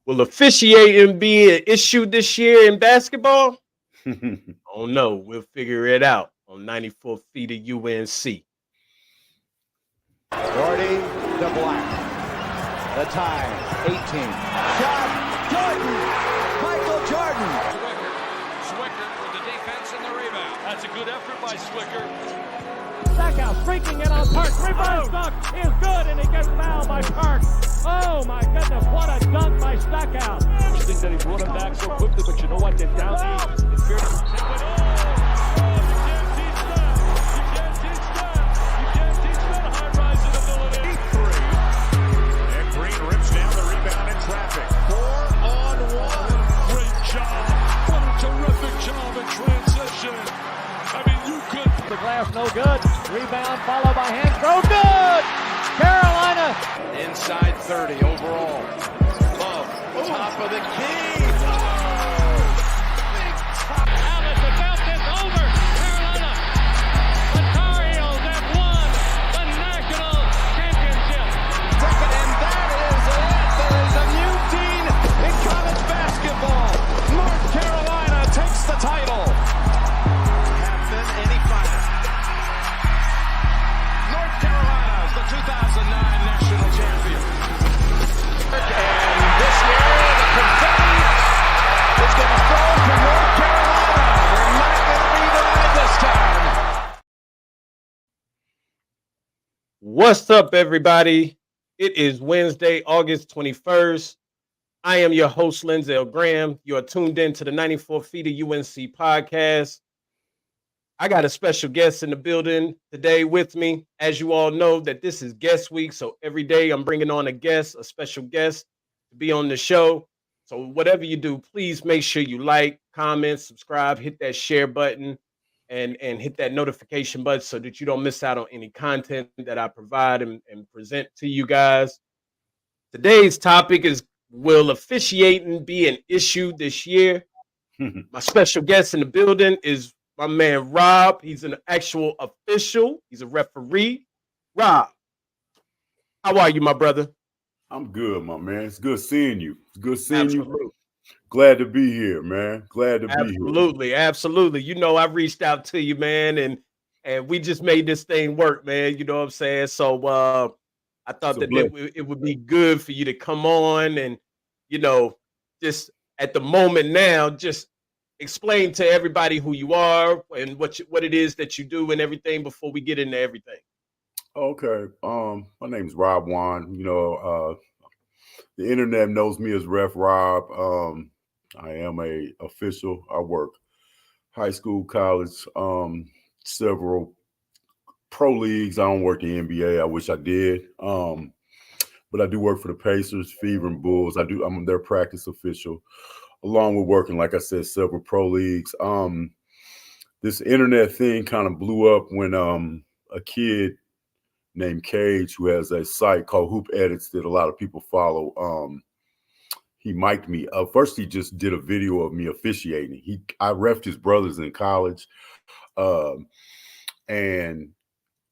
Will officiating be an issue this year in basketball? Oh no, we'll figure it out on 94 feet of UNC. Gordy to Black. The time, 18. Shot, Jordan! Michael Jordan! Swicker with the defense and the rebound. That's a good effort by Swicker. Stackhouse streaking in on Park. Rebound dunk is good, and he gets fouled by Park. Oh my goodness, what a dunk by Stackhouse. I think that he brought him back so quickly, but you know what? They're down east. It's fair to say, but you can't teach that. You can't teach that high-rising ability. 3. And Green rips down the rebound in traffic. 4-on-1. Great job. What a terrific job in transition. I mean, you could. The glass no good. Rebound followed by hand throw. Good! Carolina. Inside 30 overall. Love, top of the key. Alice about this over. Carolina. The Tar Heels have won the national championship. And that is it. There is a new team in college basketball. North Carolina takes the title. Captain, any fighter. North Carolina is the 2009 national champion. And this year, the confetti is going to fall to North Carolina. They're not going to be denied this time. What's up, everybody? It is Wednesday, August 21st. I am your host, Lindsay Graham. You are tuned in to the 94 Feet of UNC podcast. I got a special guest in the building today with me. As you all know, that this is guest week, so every day I'm bringing on a special guest to be on the show. So whatever you do, please make sure you like, comment, subscribe, hit that share button, and hit that notification button so that you don't miss out on any content that I provide and present to you guys. Today's topic is, will officiating be an issue this year? My special guest in the building is my man Rob. He's an actual official. He's a referee. Rob, how are you, my brother? I'm good, my man. It's good seeing you. It's good seeing Absolutely. you. Glad to be here, man. Glad to be here. Absolutely. You know, I reached out to you, man, and we just made this thing work, man. You know what I'm saying? So I thought that it would be good for you to come on and, you know, just at the moment now, just explain to everybody who you are and what it is that you do and everything before we get into everything. Okay. My name's Rob Wann. You know, the internet knows me as Ref Rob. I am a official. I work high school, college, several pro leagues. I don't work the NBA. I wish I did. But I do work for the Pacers, Fever, and Bulls. I'm their practice official, along with working, like I said, several pro leagues. This internet thing kind of blew up when a kid named Cage, who has a site called Hoop Edits that a lot of people follow, he mic'd me. First, he just did a video of me officiating. I reffed his brothers in college. And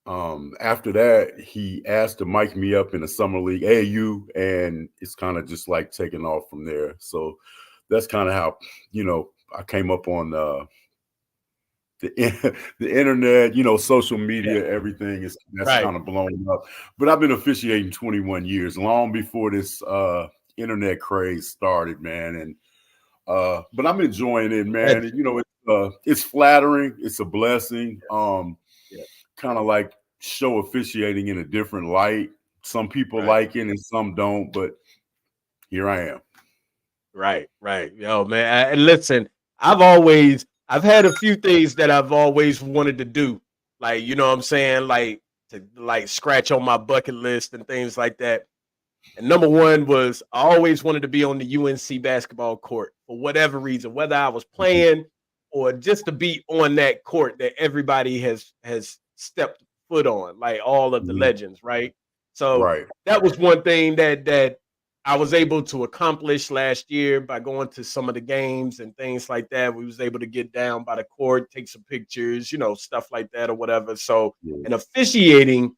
after that, he asked to mic me up in the summer league, AAU, and it's kind of just like taking off from there. So that's kind of how, you know, I came up on the internet, you know, social media, everything that's Right. kind of blown up. But I've been officiating 21 years, long before this internet craze started, man. And but I'm enjoying it, man. And, you know, it's flattering. It's a blessing. Kind of like show officiating in a different light. Some people like it and some don't, but here I am. Right. Yo, man. And listen, I've had a few things that I've always wanted to do. Like, you know what I'm saying? Like to scratch on my bucket list and things like that. And number one was I always wanted to be on the UNC basketball court for whatever reason, whether I was playing or just to be on that court that everybody has stepped foot on, like all of the legends, right? So that was one thing that I was able to accomplish last year by going to some of the games and things like that. We was able to get down by the court, take some pictures, you know, stuff like that or whatever. So, and officiating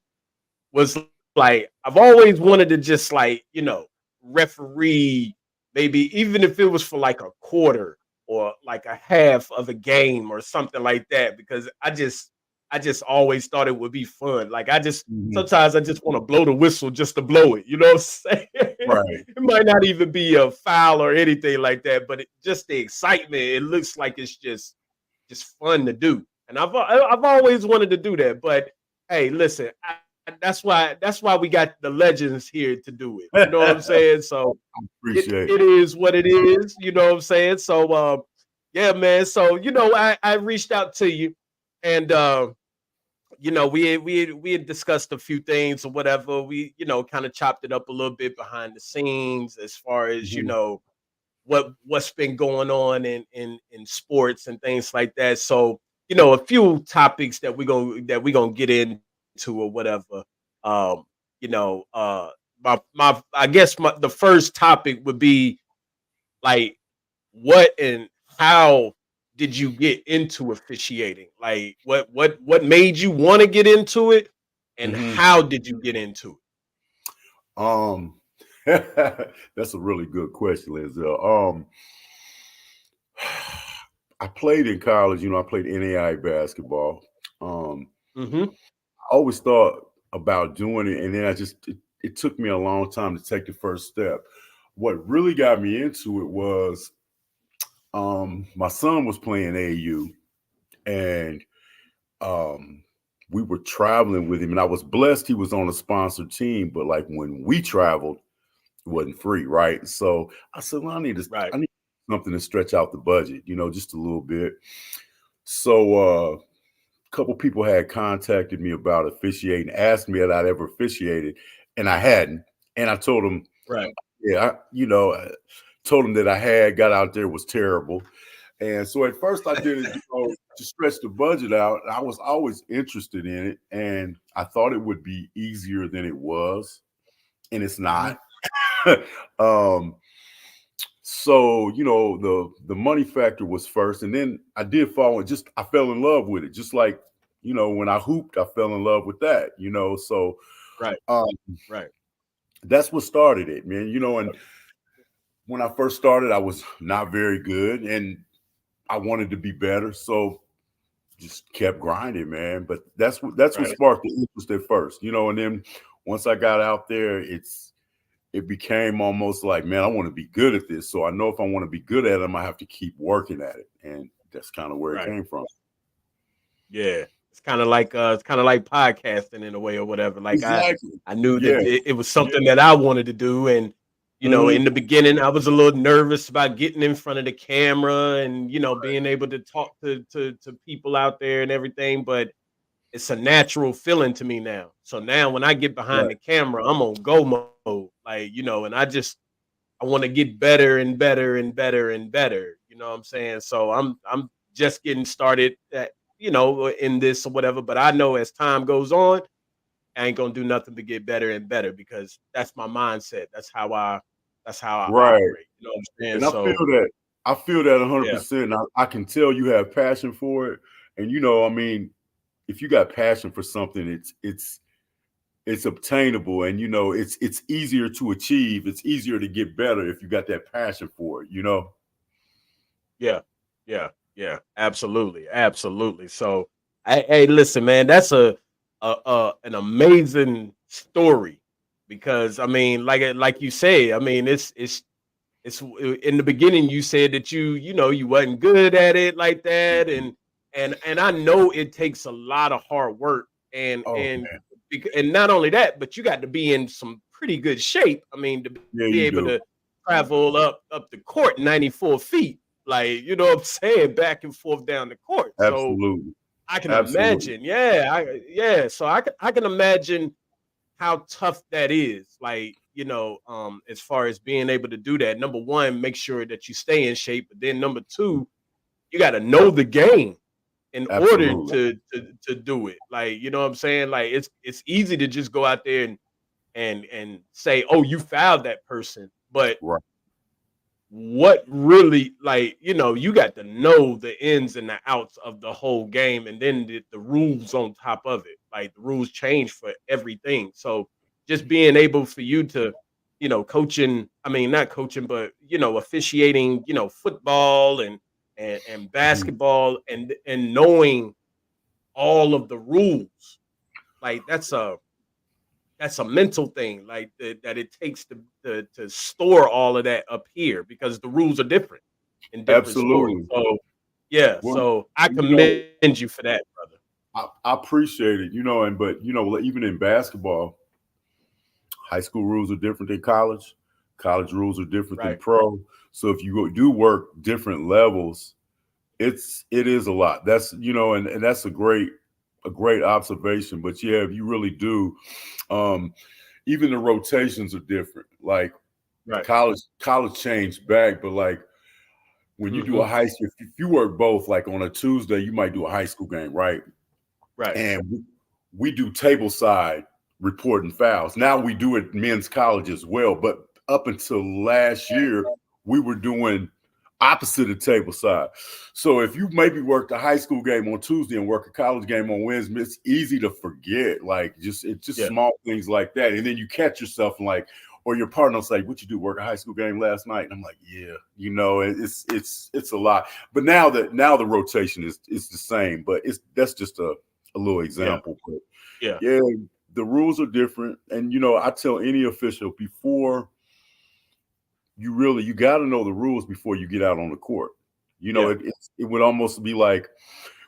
was like, I've always wanted to just like, you know, referee maybe even if it was for like a quarter or like a half of a game or something like that, because I just always thought it would be fun. Like I just Mhm. sometimes I just want to blow the whistle just to blow it. You know what I'm saying? Right. It might not even be a foul or anything like that, but just the excitement. It looks like it's just fun to do, and I've always wanted to do that. But hey, listen, that's why we got the legends here to do it. You know what I'm saying? So it Appreciate it it. is what it is. You know what I'm saying? So yeah, man. So I reached out to you, and we had discussed a few things or whatever. We kind of chopped it up a little bit behind the scenes as far as Mhm. what's been going on in sports and things like that. So a few topics that we gonna get into or whatever. Um, you know, my I guess the first topic would be like what and how did you get into officiating? Like what made you want to get into it, and Mhm. how did you get into it? Um, that's a really good question, Lindsay. I played in college. I played NAI basketball. Hmm. I always thought about doing it, and then it took me a long time to take the first step. What really got me into it was my son was playing AU, and um, we were traveling with him, and I was blessed he was on a sponsored team. But like when we traveled, it wasn't free, right? So I said, well, Right. I need something to stretch out the budget, just a little bit. So a couple people had contacted me about officiating, asked me if I'd ever officiated, and I hadn't. And I told them, Right. yeah, I told them that I had got out there was terrible. And so at first I did it, to stretch the budget out. I was always interested in it, and I thought it would be easier than it was, and it's Hmm. not. um, so the money factor was first, and then I did fall in. Just I fell in love with it, just like when I hooped, I fell in love with that. So Right. um, Right. that's what started it, man. And when I first started, I was not very good, and I wanted to be better. So just kept grinding, man. But that's what Right. sparked the interest at first, and then once I got out there, it became almost like, man, I want to be good at this. So I know if I want to be good at it, I have to keep working at it. And that's kind of where it Right. came from. Yeah. It's kind of like podcasting in a way or whatever. Like Exactly. I knew Yeah. that it was something that I wanted to do, and Mhm. in the beginning I was a little nervous about getting in front of the camera and being able to talk to people out there and everything, but it's a natural feeling to me now. So now when I get behind Right. the camera, I'm on go mode, like, and I want to get better and better and better and better. You know what I'm saying? So I'm just getting started in this or whatever. But I know as time goes on, I ain't gonna do nothing but get better and better because that's my mindset. That's how I Right. operate. You know what I'm saying? And I feel So that I feel that yeah, 100%. I can tell you have passion for it. And I mean, if you got passion for something, it's obtainable, and it's easier to achieve. It's easier to get better if you got that passion for it. yeah, yeah, yeah. Absolutely, absolutely. So hey, listen, man, that's an amazing story because I mean, like you say, I mean, it's in the beginning you said that you wasn't good at it like that, and I know it takes a lot of hard work, and Oh and man. and not only that, but you got to be in some pretty good shape. I mean, to Yeah, be you able do. to travel up the court 94 feet, like what I'm saying, back and forth down the court. So Absolutely. I can Absolutely. imagine, yeah. So I can imagine how tough that is. Like, as far as being able to do that, number one, make sure that you stay in shape. But then number two, you got to know the game in order Absolutely. to do it. Like, you know what I'm saying? Like it's easy to just go out there and say, oh, you fouled that person. But Right. what really, like, you got to know the ins and the outs of the whole game, and then the rules on top of it. Like the rules change for everything. So just being able for you to coaching. I mean, not coaching, but officiating. Football and basketball, and knowing all of the rules. Like that's a mental thing. Like that it takes to store all of that up here because the rules are different in different sports. Absolutely. So yeah, Well, so I you know, commend you for that, brother. I appreciate it, but even in basketball, high school rules are different than college. College rules are different than Right, pro. So if you do work different levels, it is a lot. That's and that's a great observation. But yeah, if you really do, um, even the rotations are different. Like right. college changed back, but like when you do Hmm. a high school, if you work both, like on a Tuesday, you might do a high school game, right? Right, And we do table side reporting fouls. Now we do it men's college as well, but up until last year, we were doing opposite of table side. So if you maybe worked a high school game on Tuesday and work a college game on Wednesday, it's easy to forget. Like it's just yeah, small things like that, and then you catch yourself and like, or your partner's like, "What you do? Work a high school game last night?" And I'm like, "Yeah, it's a lot." But now the rotation is the same, but that's just a little yeah, example. But yeah. yeah, the rules are different, and I tell any official before you got to know the rules before you get out on the court. Yeah. It would almost be like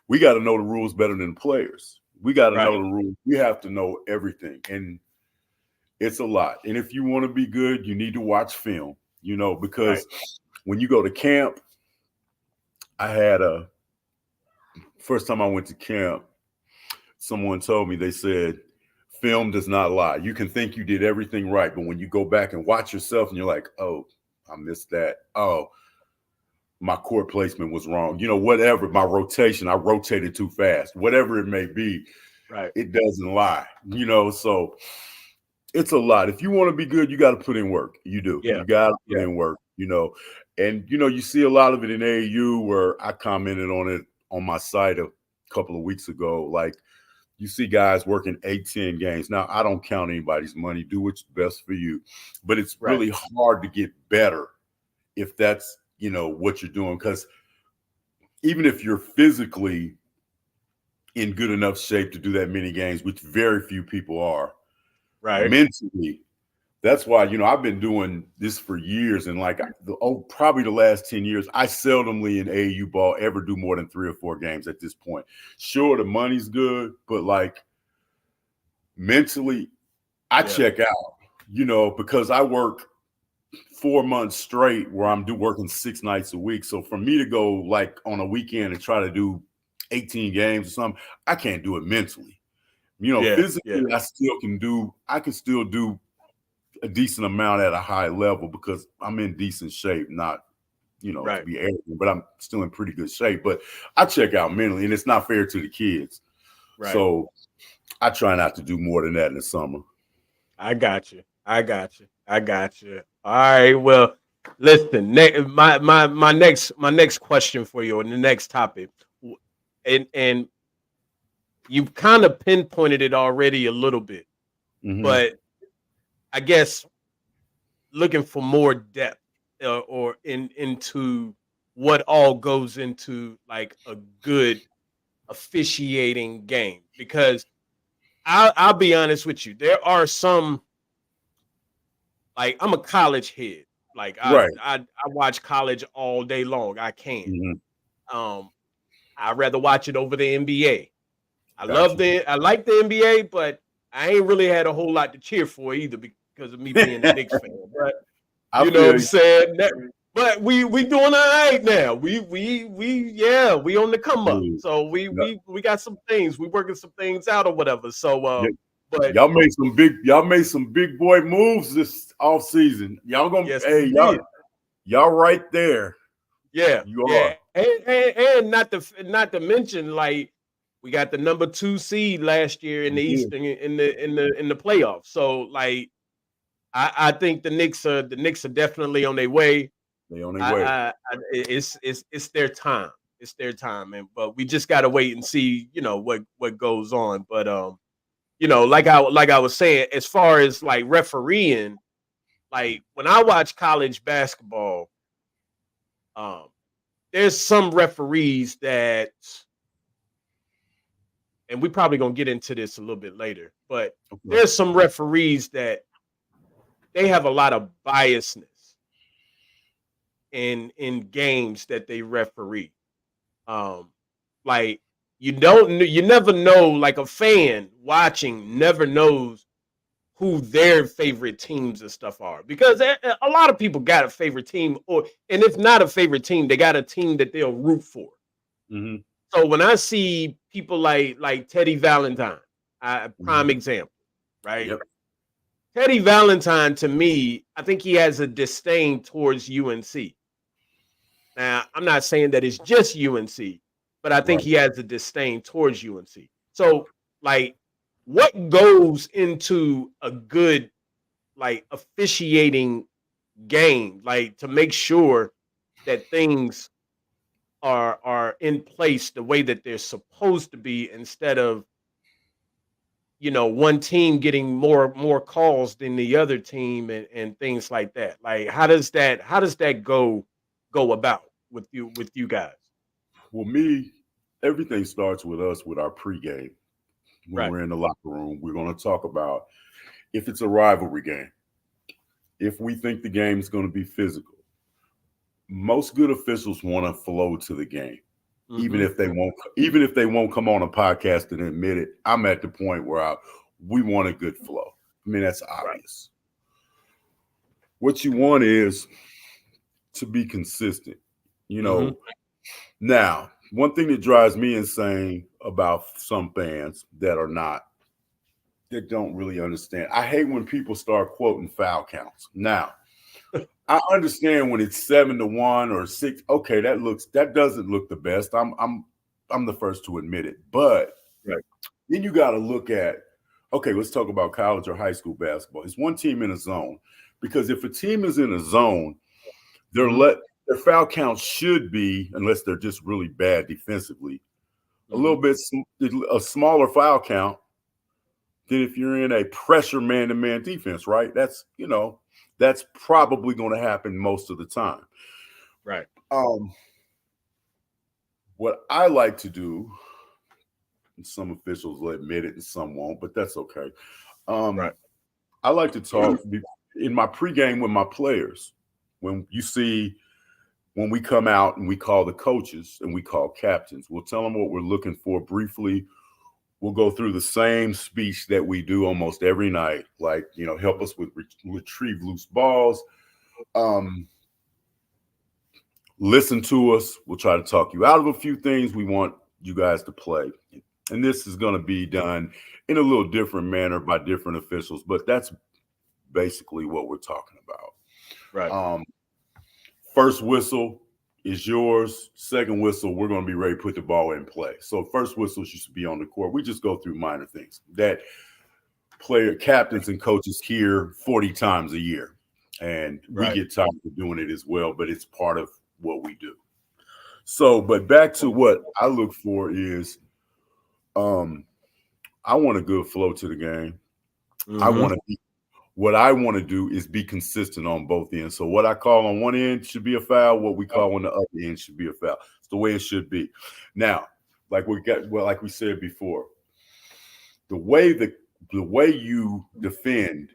we got to know the rules better than the players. We got to know Right, the rules. We have to know everything, and it's a lot. And if you want to be good, you need to watch film. right, Because when you go to camp, I had a first time I went to camp. Someone told me, they said, film does not lie. You can think you did everything right, but when you go back and watch yourself and you're like, oh, I missed that. Oh, my court placement was wrong. Whatever, my rotation, I rotated too fast. Whatever it may be, right. it doesn't lie. So it's a lot. If you want to be good, you got to put in work. You do. Yeah, You got to put yeah. in work, And, you see a lot of it in AAU where I commented on it on my site a couple of weeks ago. Like, you see guys working 8-10 games. Now, I don't count anybody's money. Do what's best for you. But it's Right, really hard to get better if that's, what you're doing. Because even if you're physically in good enough shape to do that many games, which very few people are, right, mentally, that's why, I've been doing this for years. And like probably the last 10 years, I seldomly in AAU ball ever do more than 3 or 4 games at this point. Sure, the money's good, but like mentally, I yeah, check out, because I work 4 months straight where I'm working 6 nights a week. So for me to go like on a weekend and try to do 18 games or something, I can't do it mentally. yeah, yeah. Physically, I can still do a decent amount at a high level because I'm in decent shape, not, to Right, be arrogant, but I'm still in pretty good shape. But I check out mentally, and it's not fair to the kids. right. So I try not to do more than that in the summer. I got you. I got you. I got you. All right. Well, listen. My next question for you, on the next topic, and you've kind of pinpointed it already a little bit, Mm-hmm. but I guess looking for more depth, or into what all goes into like a good officiating game, because I'll be honest with you, there are some, like, I'm a college head. Like Right. I watch college all day long. I can. Mm-hmm. Um, I'd rather watch it over the NBA. Gotcha. I like the NBA, but I ain't really had a whole lot to cheer for either because of me being a Knicks fan. But I you know what feel I'm you. saying? But we doing all right now. Yeah, we on the come up. Dude, So we got some things. We working some things out or whatever. So y- but y'all made some big boy moves this off season. Y'all gonna yes, hey we did. y'all right there. Yeah, You yeah, are. and not to mention, like, we got the number 2 seed last year in the Yeah, East, in the playoffs. So like, I think the Knicks are definitely on their way. they on their way. It's their time. It's their time, and but we just got to wait and see, what goes on. But like I was saying, as far as like refereeing, like when I watch college basketball, there's some referees that, and we probably gonna get into this a little bit later, but there's some referees that they have a lot of biasness in games that they referee. Like you never know, like a fan watching never knows who their favorite teams and stuff are, because a lot of people got a favorite team, and if not a favorite team, they got a team that they'll root for. Mm-hmm. So when I see people like Teddy Valentine, prime example, right? Yep. Teddy Valentine, to me, I think he has a disdain towards UNC. Now, I'm not saying that it's just UNC, but I think he has a disdain towards UNC. So, like, what goes into a good, like, officiating game, like, to make sure that things are in place the way that they're supposed to be, instead of, one team getting more calls than the other team, and things like that. Like, how does that go about with you guys? Well, everything starts with us with our pregame. When we're in the locker room, we're going to talk about if it's a rivalry game, if we think the game is going to be physical. Most good officials want to flow to the game, even if they won't come on a podcast and admit it. I'm at the point where we want a good flow. I mean, that's obvious. What you want is to be consistent. Now, one thing that drives me insane about some fans that don't really understand. I hate when people start quoting foul counts. Now, I understand when it's 7-1 or 6. Okay, that doesn't look the best. I'm the first to admit it. But then you got to look at, okay, let's talk about college or high school basketball. It's one team in a zone, because if a team is in a zone, their foul count should be, unless they're just really bad defensively, a smaller foul count than if you're in a pressure man-to-man defense, right? That's probably going to happen most of the time. Right. What I like to do, and some officials will admit it and some won't, but that's okay. I like to talk in my pregame with my players. When we come out and we call the coaches and we call captains, we'll tell them what we're looking for briefly. We'll go through the same speech that we do almost every night, like, help us with retrieve loose balls. Listen to us. We'll try to talk you out of a few things we want you guys to play. And this is going to be done in a little different manner by different officials, but that's basically what we're talking about. Right. First whistle is yours. Second whistle, we're going to be ready to put the ball in play. So first whistle, you should be on the court. We just go through minor things that player captains and coaches hear 40 times a year. And we get tired of doing it as well, but it's part of what we do. So, but back to what I look for is, I want a good flow to the game. What I want to do is be consistent on both ends. So what I call on one end should be a foul. What we call on the other end should be a foul. It's the way it should be. Now, like we said before, the way you defend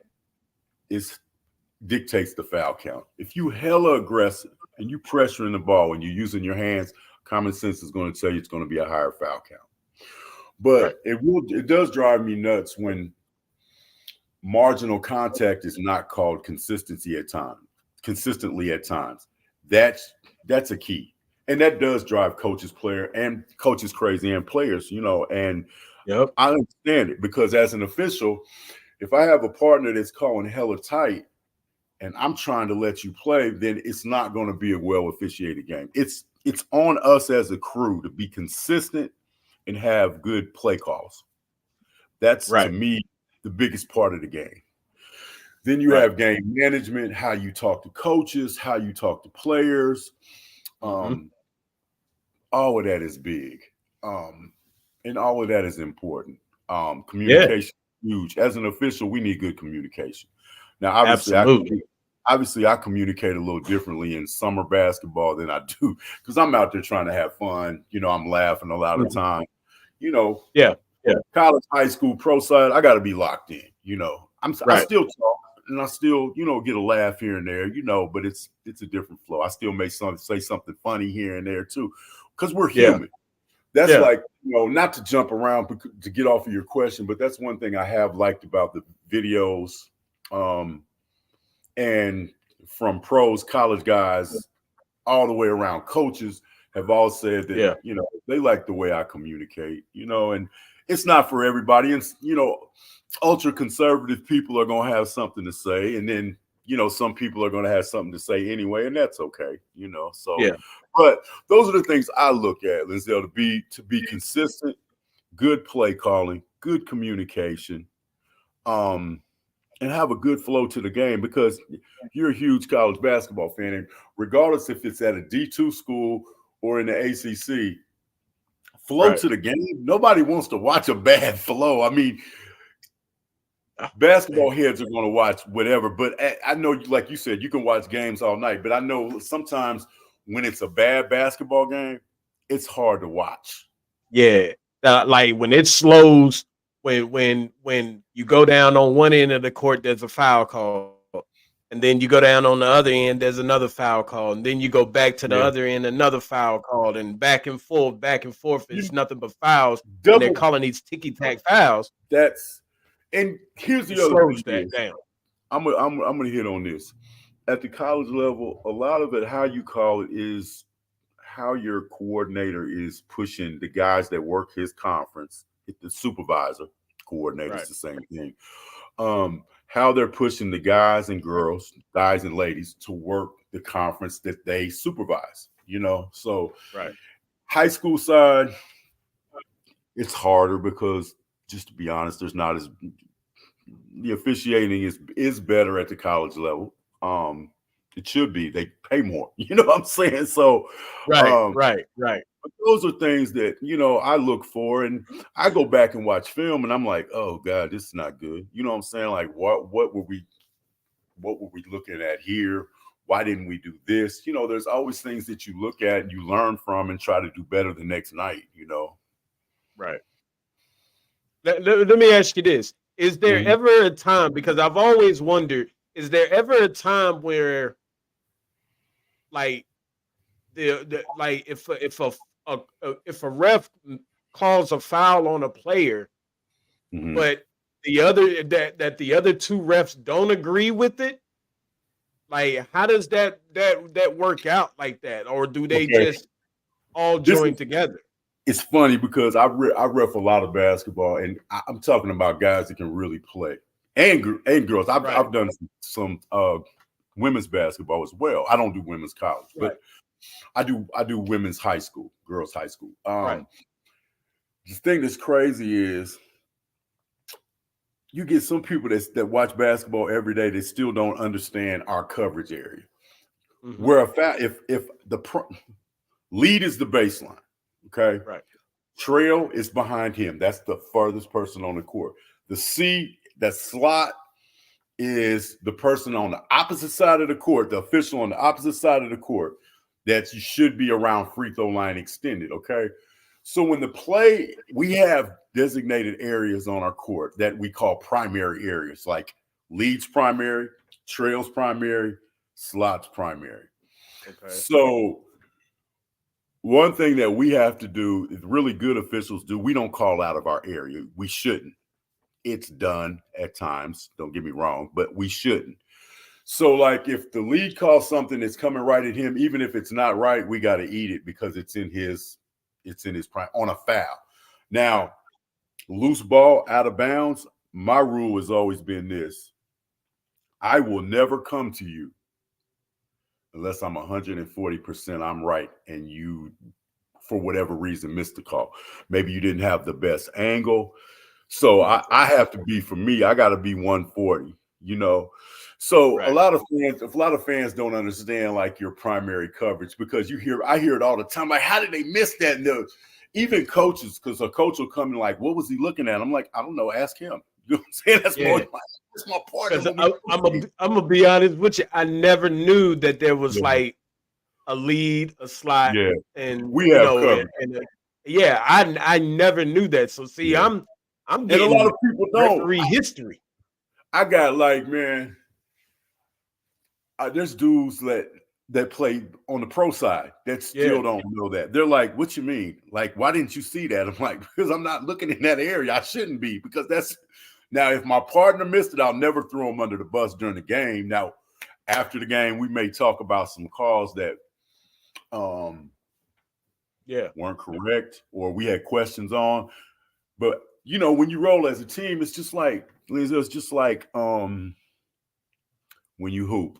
dictates the foul count. If you hella aggressive and you pressuring the ball and you're using your hands, common sense is going to tell you it's going to be a higher foul count. But it does drive me nuts when marginal contact is not called consistently at times. That's a key. And that does drive coaches crazy, and players, and I understand it, because as an official, if I have a partner that's calling hella tight and I'm trying to let you play, then it's not going to be a well officiated game. It's on us as a crew to be consistent and have good play calls. That's to me the biggest part of the game. Then you have game management, how you talk to coaches, how you talk to players. All of that is big. And all of that is important. Communication is huge. As an official, we need good communication. Now, obviously, obviously I communicate a little differently in summer basketball than I do because I'm out there trying to have fun. I'm laughing a lot of time. Yeah. College, high school, pro side, I got to be locked in. I Right. still talk and I still, get a laugh here and there, but it's a different flow. I still may say something funny here and there too because we're human. That's like, not to jump around to get off of your question, but that's one thing I have liked about the videos and from pros, college guys, all the way around. Coaches have all said that, they like the way I communicate, and it's not for everybody. And, ultra conservative people are going to have something to say. And then, some people are going to have something to say anyway, and that's okay, so. Yeah. But those are the things I look at, Lindsay, to be consistent, good play calling, good communication, and have a good flow to the game because you're a huge college basketball fan. And regardless if it's at a D2 school or in the ACC, flow to the game. Nobody wants to watch a bad flow. I mean, basketball heads are going to watch whatever. But I know, like you said, you can watch games all night. But I know sometimes when it's a bad basketball game, it's hard to watch. Yeah. Like when it slows, when you go down on one end of the court, there's a foul call. And then you go down on the other end, there's another foul call. And then you go back to the other end, another foul call. And back and forth. It's nothing but fouls. And they're calling these ticky-tack fouls. And here's the other thing. Down. I'm gonna hit on this. At the college level, a lot of it, how you call it, is how your coordinator is pushing the guys that work his conference. The supervisor, coordinator is the same thing. How they're pushing the guys and girls, guys and ladies to work the conference that they supervise. So high school side, it's harder because, just to be honest, there's not as the officiating is better at the college level. It should be. They pay more. You know what I'm saying? So right. But those are things that, I look for, and I go back and watch film and I'm like, oh God, this is not good. You know what I'm saying? Like what were we looking at here? Why didn't we do this? There's always things that you look at and you learn from and try to do better the next night, Right. Let me ask you this. Is there ever a time, because I've always wondered, is there ever a time where like if a ref calls a foul on a player, but the other two refs don't agree with it? Like, how does that work out like that? Or do they just all join together? It's funny because I ref a lot of basketball, and I'm talking about guys that can really play, and girls. I've done some women's basketball as well. I don't do women's college, but I do women's high school, girls high school. The thing that's crazy is you get some people that watch basketball every day that still don't understand our coverage area. Where if the lead is the baseline. Okay. Right. Trail is behind him. That's the farthest person on the court. The C, that slot, is the person on the opposite side of the court, the official on the opposite side of the court, that you should be around free throw line extended. Okay. So when we have designated areas on our court that we call primary areas, like leads primary, trails primary, slots primary. Okay. So one thing that we have to do, is really good officials do, we don't call out of our area. We shouldn't. It's done at times, don't get me wrong, but we shouldn't. So like if the lead calls something that's coming right at him, even if it's not right, we got to eat it because it's in his prime on a foul. Now, loose ball out of bounds, my rule has always been this: I will never come to you unless I'm 140% I'm right and you, for whatever reason, missed the call. Maybe you didn't have the best angle. So I have to be, for me, I got to be 140, So a lot of fans don't understand like your primary coverage, because I hear it all the time. Like, how did they miss that? And even coaches, because a coach will come and like, what was he looking at? I'm like, I don't know, ask him. You know what I'm saying? That's It's my partner. Because I'm gonna be honest with you, I never knew that there was like a lead, a slot, Yeah, and we have coverage. yeah, I never knew that. So see, Yeah. I'm And getting a lot of people don't. referee history. I got like, man, there's dudes that play on the pro side that still don't know that. They're like, what you mean? Like, why didn't you see that? I'm like, because I'm not looking in that area. I shouldn't be, because that's now if my partner missed it, I'll never throw him under the bus during the game. Now, after the game, we may talk about some calls that weren't correct or we had questions on. But you know, when you roll as a team, it's just like when you hoop.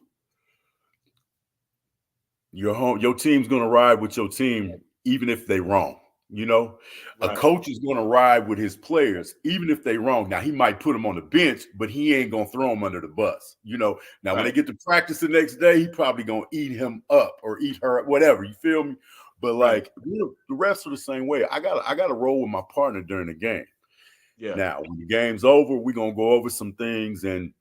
Your team's gonna ride with your team, even if they wrong. You know, a coach is gonna ride with his players, even if they wrong. Now he might put them on the bench, but he ain't gonna throw them under the bus. You know, now when they get to practice the next day, he probably gonna eat him up or eat her up, whatever. You feel me? But like the refs are the same way. I gotta roll with my partner during the game. Yeah. Now when the game's over, we're gonna go over some things and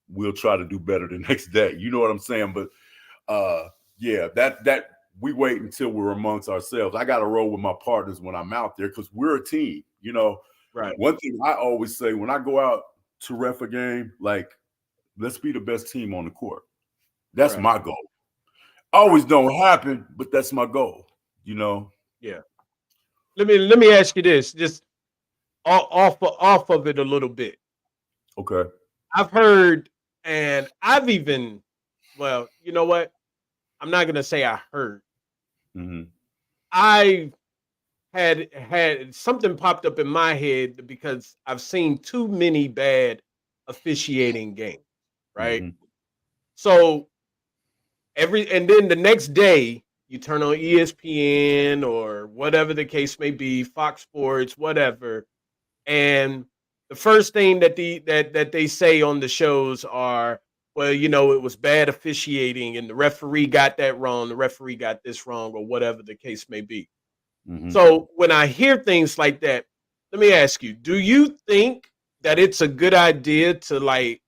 we'll try to do better the next day. You know what I'm saying? But yeah, that we wait until we're amongst ourselves. I got to roll with my partners when I'm out there because we're a team. You know, one thing I always say when I go out to ref a game, like, let's be the best team on the court. That's my goal. Always don't happen, but that's my goal. You know. Yeah. Let me ask you this, just off of it a little bit. Okay. I've heard, and I've even, well, you know what? I'm not gonna say I heard. I had something popped up in my head because I've seen too many bad officiating games, right? So and then the next day you turn on ESPN or whatever the case may be, Fox Sports, whatever, and the first thing that they say on the shows are, well, you know, it was bad officiating and the referee got that wrong, the referee got this wrong, or whatever the case may be. So when I hear things like that, let me ask you, do you think that it's a good idea to, like,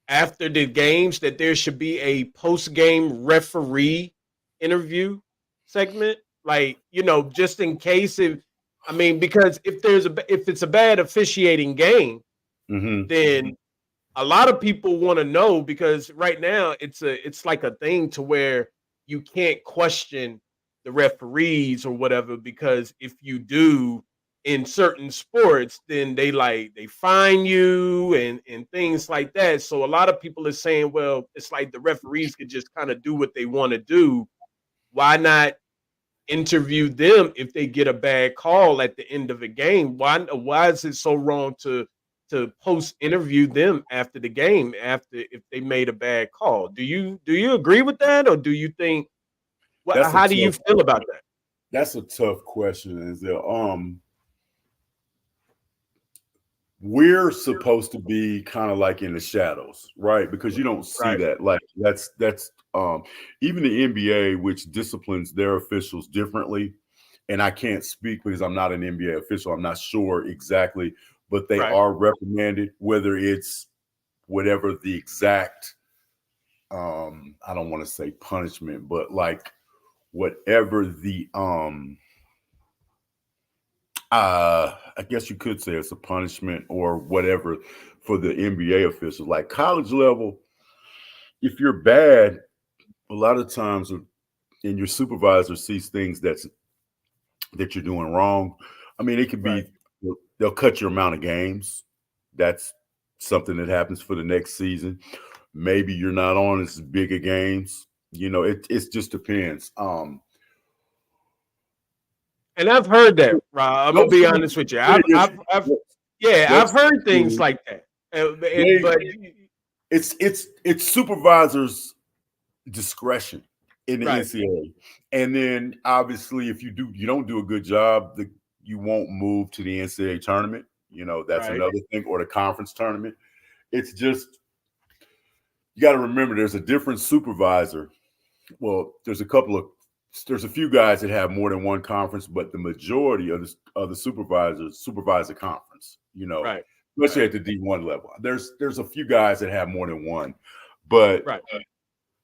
after the games, that there should be a post-game referee interview segment? Like, you know, just in case because if it's a bad officiating game, then a lot of people want to know, because right now it's like a thing to where you can't question the referees or whatever, because if you do in certain sports, then they fine you and things like that. So a lot of people are saying, well, it's like the referees could just kind of do what they want to do. Why not interview them if they get a bad call at the end of a game? Why is it so wrong to post interview them after the game, if they made a bad call? Do you agree with that, or do you think how do you feel about that? That's a tough question. Is there we're supposed to be kind of like in the shadows, right? Because you don't see that. Like that's even the NBA, which disciplines their officials differently. And I can't speak because I'm not an NBA official. I'm not sure exactly, but they are reprimanded, whether it's whatever the exact I don't want to say punishment, but like whatever the I guess you could say it's a punishment or whatever for the NBA officials. Like college level, if you're bad, a lot of times, and your supervisor sees things that you're doing wrong. I mean, it could be they'll cut your amount of games. That's something that happens for the next season. Maybe you're not on as big of games. You know, it just depends. And I've heard that, Rob. I'm gonna be honest with you. I've heard things like that. But it's supervisors' discretion in the NCAA, and then obviously if you don't do a good job, you won't move to the NCAA tournament. You know, that's another thing, or the conference tournament. It's just you got to remember there's a different supervisor. Well, there's a few guys that have more than one conference, but the majority of the supervisors supervise a conference. You know, especially at the D1 level. There's a few guys that have more than one, but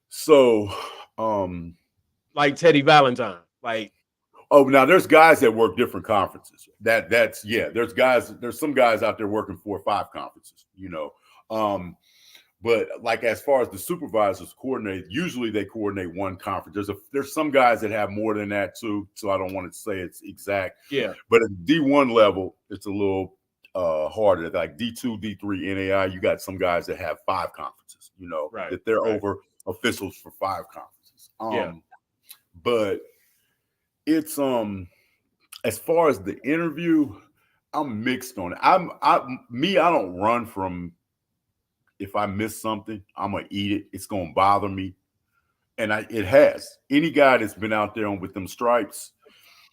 so like Teddy Valentine, like. Oh, now there's guys that work different conferences. That's there's some guys out there working 4 or 5 conferences, but like as far as the supervisors coordinate, usually they coordinate one conference. There's some guys that have more than that too, so I don't want to say it's exact. Yeah. But at the D1 level, it's a little harder. Like D2, D3, NAI, you got some guys that have 5 conferences, that they're over officials for 5 conferences. But it's as far as the interview, I'm mixed on it. I don't run from, if I miss something, I'm gonna eat it. It's gonna bother me, and it has. Any guy that's been out there with them stripes,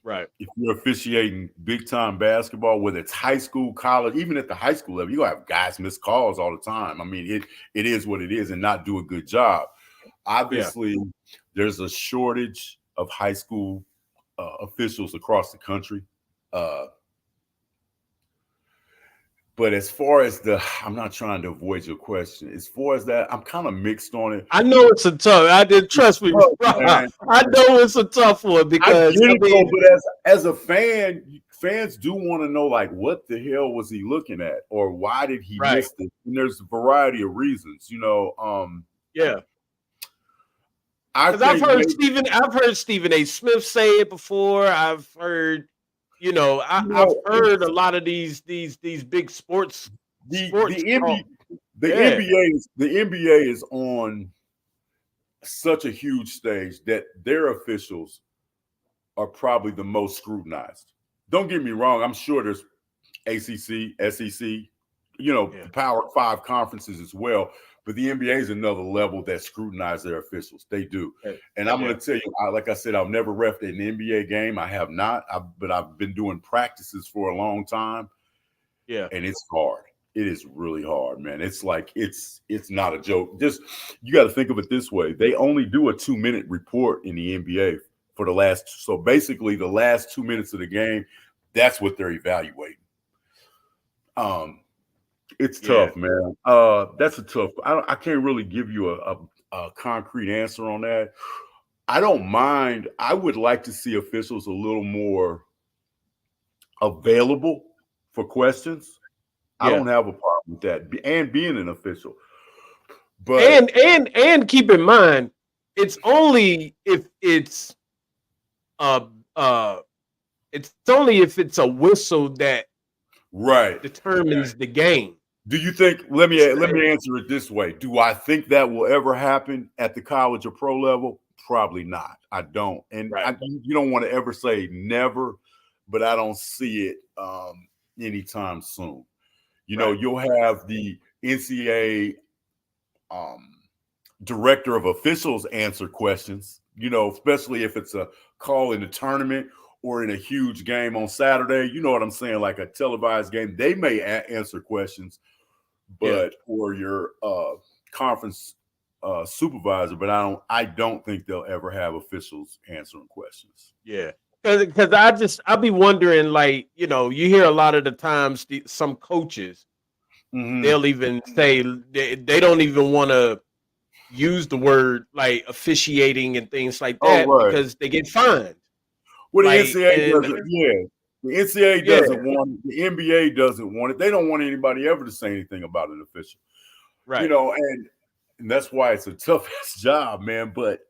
right? If you're officiating big time basketball, whether it's high school, college, even at the high school level, you gonna have guys miss calls all the time. I mean, it is what it is, and not do a good job. Obviously, there's a shortage of high school officials across the country. But as far as I'm not trying to avoid your question. As far as that, I'm kind of mixed on it. I know it's a tough. I did trust me. I know it's a tough one because but as a fan, fans do want to know, like, what the hell was he looking at, or why did he miss it? And there's a variety of reasons, Yeah. Because I've heard Stephen A. Smith say it before. I've heard, I've heard a lot of these big sports. The NBA is on such a huge stage that their officials are probably the most scrutinized. Don't get me wrong. I'm sure there's ACC, SEC, the Power 5 conferences as well. But the NBA is another level that scrutinize their officials. They do. And I'm going to tell you, like I said, I've never reffed an NBA game. I have not. But I've been doing practices for a long time. Yeah. And it's hard. It is really hard, man. It's like it's not a joke. Just you got to think of it this way. They only do a 2-minute report in the NBA for the last. So basically, the last 2 minutes of the game, that's what they're evaluating. It's tough, man. That's a tough. I can't really give you a concrete answer on that. I don't mind. I would like to see officials a little more available for questions. I don't have a problem with that, and being an official. But and keep in mind, it's only if it's only if it's a whistle that determines the game. Do you think? Let me answer it this way. Do I think that will ever happen at the college or pro level? Probably not. I don't. And you don't want to ever say never, but I don't see it anytime soon. You'll have the NCAA director of officials answer questions, especially if it's a call in a tournament or in a huge game on Saturday. You know what I'm saying? Like a televised game, they may answer questions, but or your conference supervisor. But I don't think they'll ever have officials answering questions. Yeah. Because I'll be wondering, like, you hear a lot of the times some coaches, they'll even say they don't even want to use the word like officiating and things like that because they get fined. Well, the NCAA doesn't. The NCAA doesn't want it. The NBA doesn't want it. They don't want anybody ever to say anything about an official. Right. And that's why it's a tough job, man. But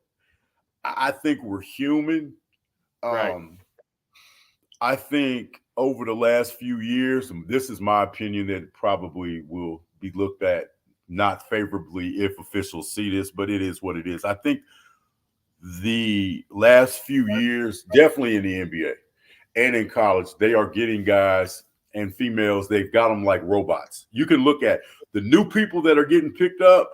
I think we're human. I think over the last few years, and this is my opinion, that probably will be looked at not favorably if officials see this, but it is what it is. I think the last few years, definitely in the NBA and in college, they are getting guys and females, they've got them like robots. You can look at the new people that are getting picked up,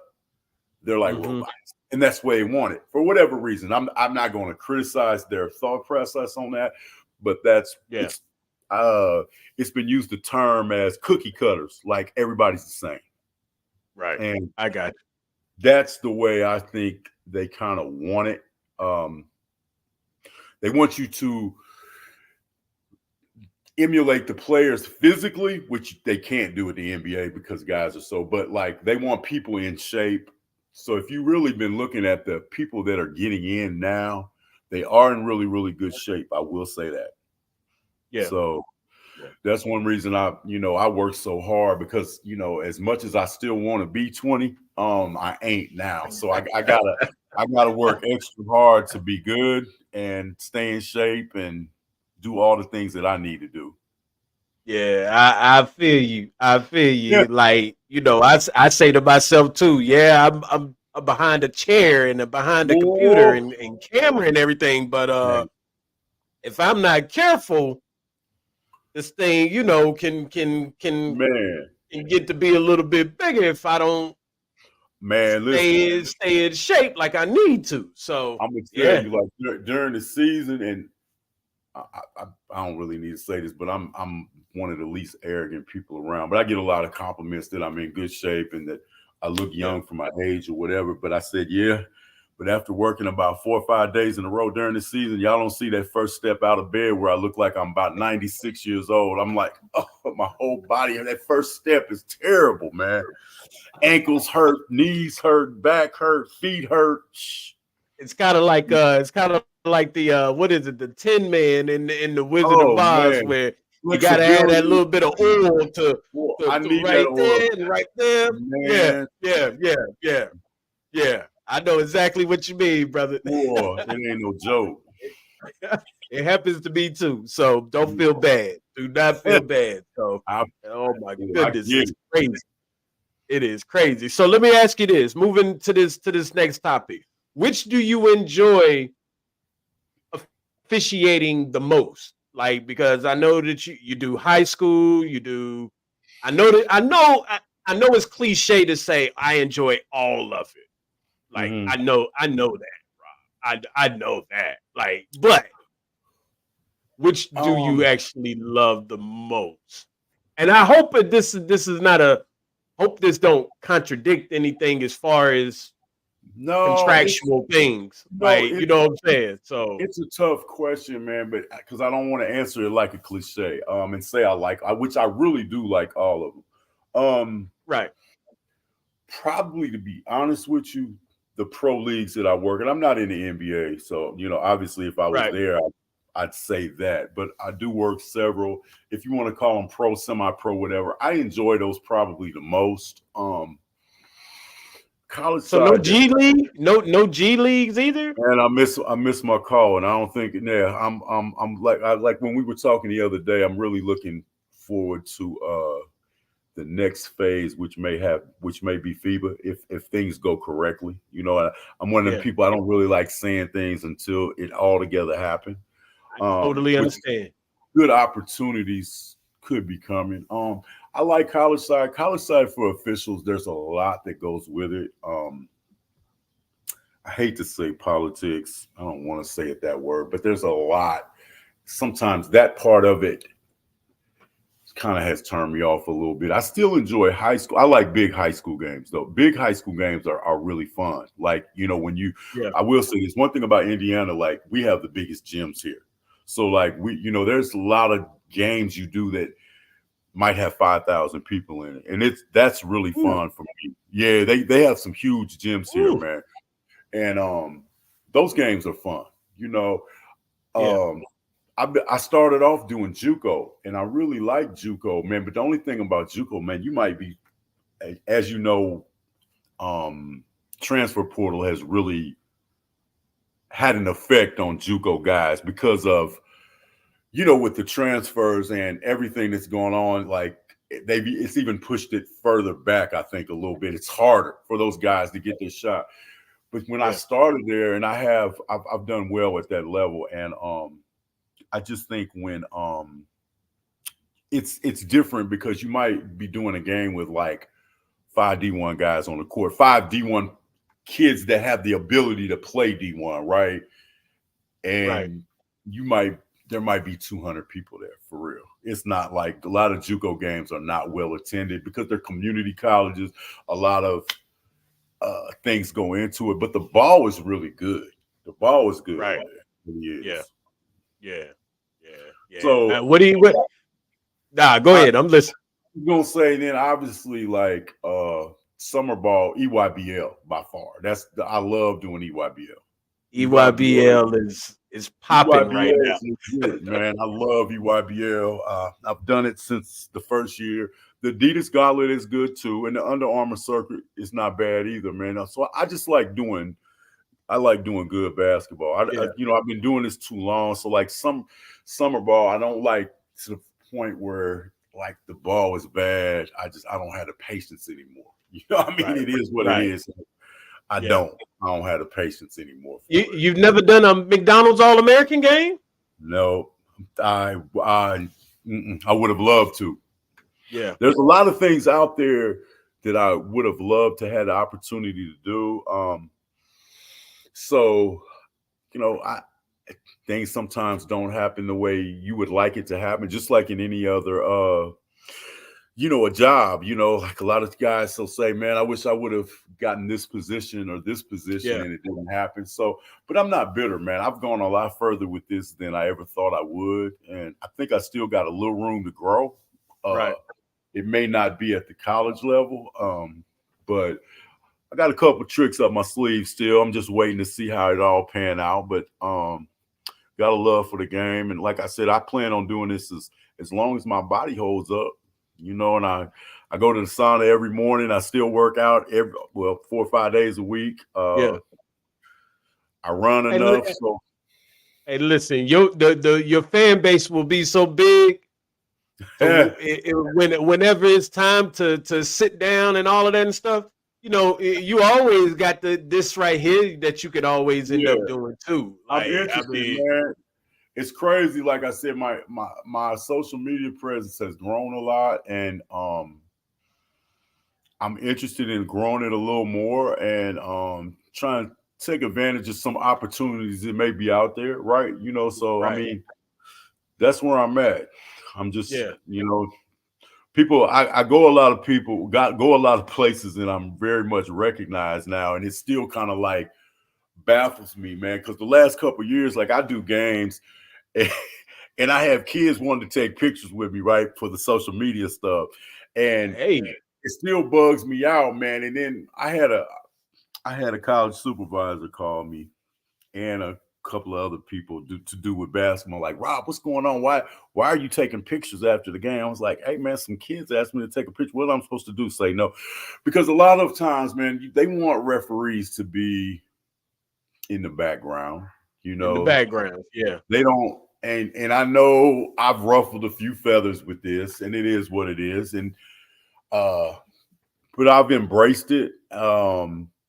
they're like robots. And that's the way they want it for whatever reason. I'm not going to criticize their thought process on that, but that's it's been used the term as cookie cutters, like everybody's the same. Right. And I got it. That's the way I think they kind of want it. They want you to emulate the players physically, which they can't do at the NBA because guys are so, but like they want people in shape. So if you really been looking at the people that are getting in now, they are in really, really good shape. I will say that. Yeah. So Yeah. that's one reason I work so hard because, as much as I still want to be 20, I ain't now. So I gotta work extra hard to be good and stay in shape and do all the things that I need to do. Yeah, I feel you. I feel Yeah. you. Like, I say to myself too, yeah, I'm behind a chair and behind a computer Whoa, and camera and everything. But man, if I'm not careful, this thing, man, can get to be a little bit bigger if I don't man. Listen, stay in shape like I need to. So I'm gonna tell yeah, you, like during the season, and I don't really need to say this, but I'm one of the least arrogant people around. But I get a lot of compliments that I'm in good shape and that I look yeah, young for my age or whatever. But I said, yeah. But after working about 4 or 5 days in a row during the season, y'all don't see that first step out of bed where I look like I'm about 96 years old. I'm like, oh, my whole body. And that first step is terrible, man. Ankles hurt, knees hurt, back hurt, feet hurt. it's kind of like the what is it, the Tin Man in the Wizard of Oh Oz, man, where you got to add that flexibility. little bit of oil Boy, I to need that right oil, there and right there. Yeah, man. yeah. I know exactly what you mean, brother. Boy, it ain't no joke. It happens to me too, so don't feel bad. Do not feel bad. So, I, oh my I goodness, get it's it. crazy. It is crazy. So let me ask you this: moving to this next topic, which do you enjoy officiating the most? Like, because I know that you do high school, you do. I know it's cliche to say I enjoy all of it. Like, Mhm. I know that, Rob. I know that. Like, but which do you Um, actually love the most? And I hope that this is not a hope this don't contradict anything as far as no, contractual things. no, Like, you know what I'm saying? So it's a tough question, man. But because I don't want to answer it like a cliche, and say which I really do like all of them. right, Probably to be honest with you, the pro leagues that I work, and I'm not in the NBA, so obviously, if I was right. there, I'd say that. But I do work several. If you want to call them pro, semi-pro, whatever, I enjoy those probably the most. College So no side, G League, no G Leagues either? and I miss my call, and I don't think yeah. I'm like when we were talking the other day. I'm really looking forward to the next phase, which may be FIBA if things go correctly. I'm one of the Yeah, people, I don't really like saying things until it all together happen. I totally Which understand. good opportunities could be coming. I like college side. College side for officials, there's a lot that goes with it. I hate to say politics. I don't want to say it that word, but there's a lot. Sometimes that part of it kind of has turned me off a little bit. I still enjoy high school. I like big high school games though. Big high school games are really fun. Like, Yeah, I will say this one thing about Indiana, like we have the biggest gyms here. So like there's a lot of games you do that might have 5,000 people in it. And that's really ooh, fun for me. Yeah, they have some huge gyms here, ooh, man. And those games are fun. You know, yeah, um I started off doing JUCO, and I really like JUCO, man. But the only thing about JUCO, man, you might be, as you know, transfer portal has really had an effect on JUCO guys because of with the transfers and everything that's going on. Like it's even pushed it further back. I think a little bit. It's harder for those guys to get their shot. But when I yeah, started there, and I've done well at that level, and I just think when it's different because you might be doing a game with like 5 D1 guys on the court, 5 D1 kids that have the ability to play D1, right? right, And there might be 200 people there for real. It's not like a lot of JUCO games are not well attended because they're community colleges. A lot of things go into it, but the ball is really good. The ball is good over right. there. It really Yeah, is. yeah, yeah, yeah. So What do you what? Nah, go ahead. I'm listening. I'm gonna say then obviously like summer ball, EYBL by far. I love doing EYBL. EYBL is popping right EYBL now. is legit, man. I love EYBL. I've done it since the first year. The Adidas Gauntlet is good too, and the Under Armour circuit is not bad either, man. So I just like doing. I like doing good basketball. Yeah, I've been doing this too long. So like summer ball, I don't like to the point where like the ball is bad. I don't have the patience anymore. You know what I mean? right, It is what it right. is. I Yeah. don't. I don't have the patience anymore for it. You've never done a McDonald's All-American game? No, I would have loved to. Yeah, There's a lot of things out there that I would have loved to have the opportunity to do. So things sometimes don't happen the way you would like it to happen, just like in any other a job. Like a lot of guys will say, man, I wish I would have gotten this position or this position, yeah, and it didn't happen. So, but I'm not bitter, man. I've gone a lot further with this than I ever thought I would, and I think I still got a little room to grow. right. It may not be at the college level, but I got a couple tricks up my sleeve still. I'm just waiting to see how it all pan out. But got a love for the game, and like I said, I plan on doing this as long as my body holds up. And I go to the sauna every morning. I still work out 4 or 5 days a week. Yeah. I run enough. So Hey, listen, your fan base will be so big. So whenever it's time to sit down and all of that and stuff, you always got this right here that you could always end up doing too. I'm interested, man. It's crazy. Like I said, my social media presence has grown a lot, and I'm interested in growing it a little more and trying to take advantage of some opportunities that may be out there, right? So Right. I mean, that's where I'm at. I'm just, Yeah. People. I go a lot of places, and I'm very much recognized now, and it still kind of like baffles me, man. Because the last couple of years, like I do games. And I have kids wanting to take pictures with me, right, for the social media stuff. And Hey, it still bugs me out, man. And then I had a college supervisor call me and a couple of other people to do with basketball. Like, Rob, what's going on? Why are you taking pictures after the game? I was like, hey, man, some kids asked me to take a picture. What am I supposed to do? Say no. Because a lot of times, man, they want referees to be in the background. in the background, yeah. They don't, and I know I've ruffled a few feathers with this, and it is what it is. And but I've embraced it.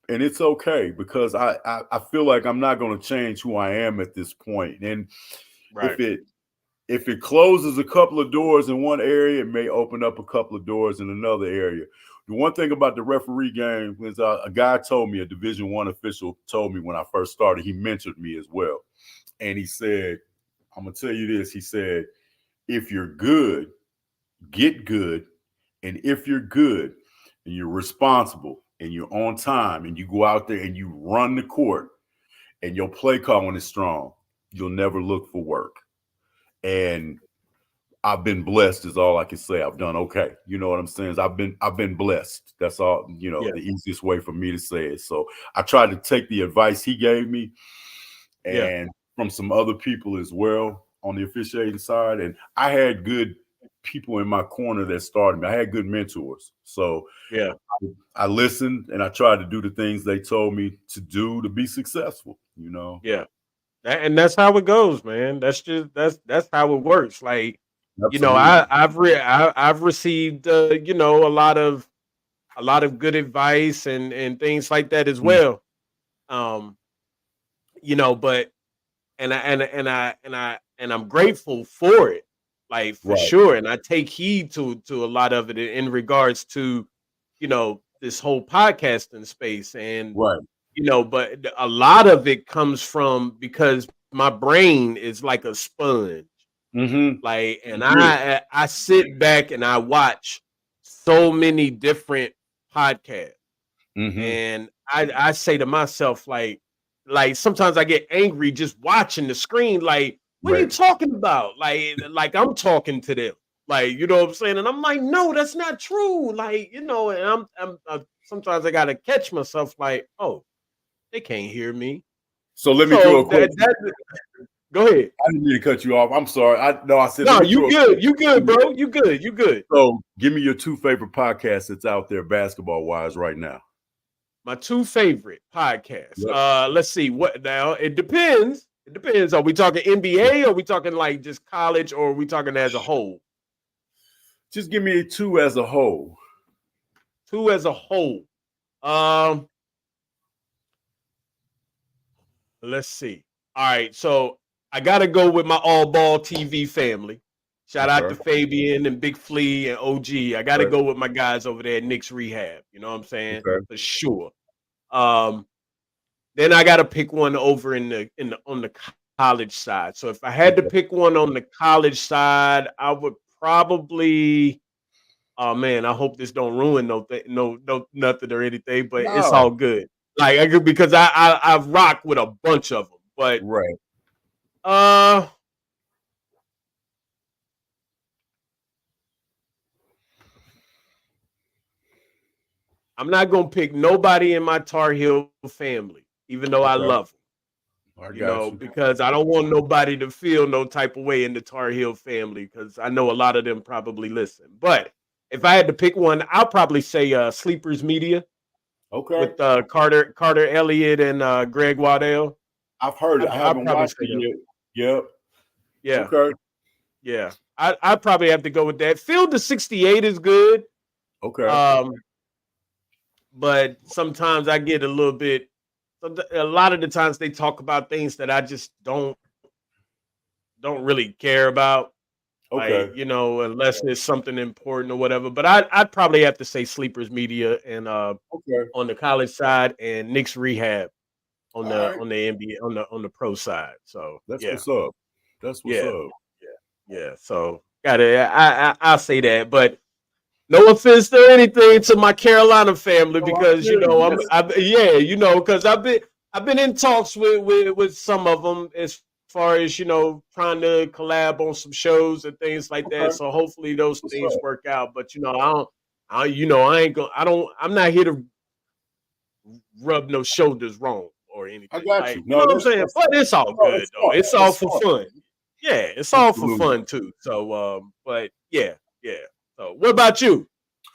And it's okay because I feel like I'm not going to change who I am at this point. And Right. if it closes a couple of doors in one area, it may open up a couple of doors in another area. The one thing about the referee game is a guy told me, a Division I official told me when I first started, he mentored me as well. And he said, I'm going to tell you this. He said, if you're good, get good. And if you're good and you're responsible and you're on time and you go out there and you run the court and your play calling is strong, you'll never look for work. And I've been blessed is all I can say. I've done okay. You know what I'm saying? I've been blessed. That's all, the easiest way for me to say it. So I tried to take the advice he gave me and from some other people as well on the officiating side. And I had good people in my corner that started me. I had good mentors. So I listened and I tried to do the things they told me to do to be successful, Yeah. And that's how it goes, man. That's how it works. Like, Absolutely. I've received a lot of good advice and things like that as well. But I'm grateful for it, like for sure. And I take heed to a lot of it in regards to, this whole podcasting space. And but a lot of it comes from because my brain is like a sponge. Like, and I sit back and I watch so many different podcasts, and I say to myself, like sometimes I get angry just watching the screen. Like, what are you talking about? Like I'm talking to them. Like, you know what I'm saying? And I'm like, no, that's not true. Like, you know, and I'm sometimes I gotta catch myself like, oh, they can't hear me. So let me throw So a question. go ahead. I didn't mean to cut you off. I'm sorry. I said No, let me you throw good. You good, bro. You good. You good. So give me your 2 favorite podcasts that's out there basketball wise right now. My 2 favorite podcasts. Yep. Let's see. What now? It depends. It depends. Are we talking NBA? Or are we talking like just college, or are we talking as a whole? Just give me 2 as a whole. 2 as a whole. Let's see. All right, so I gotta go with my All Ball TV family. Shout out to Fabian and Big Flea and OG. I gotta go with my guys over there at Knicks Rehab. You know what I'm saying? Okay. For sure. Then I gotta pick one over on the college side. So if I had to pick one on the college side, I would probably. Oh man, I hope this don't ruin no nothing or anything, but it's all good. Like because I've rocked with a bunch of them, but Right. I'm not gonna pick nobody in my Tar Heel family, even though I love them. I You got know, you. because I don't want nobody to feel no type of way in the Tar Heel family, because I know a lot of them probably listen. But if I had to pick one, I'll probably say Sleepers Media Okay. with Carter Elliott and Greg Waddell. I've heard it. I haven't watched it yet. Yep. Yeah. Okay. Yeah. I'd probably have to go with that. Field to 68 is good. Okay. But sometimes I get a lot of the times they talk about things that I just don't really care about. Okay. Like, you know, unless it's something important or whatever. But I'd probably have to say Sleepers Media and Okay. on the college side, and Knicks Rehab on All right. the NBA on the pro side. So That's yeah. what's up. That's what's Yeah. up. Yeah. So I'll say that. But no offense to anything to my Carolina family, because you know because I've been in talks with some of them as far as, you know, trying to collab on some shows and things like that. Okay. So hopefully those What's things up? work out. But you know, I'm not here to rub no shoulders wrong or anything. I got Like, you. you know No, what I'm saying? But it's all good though. smart. It's all That's for smart. fun. Yeah, it's all for Absolutely. fun too. So but yeah. So what about you?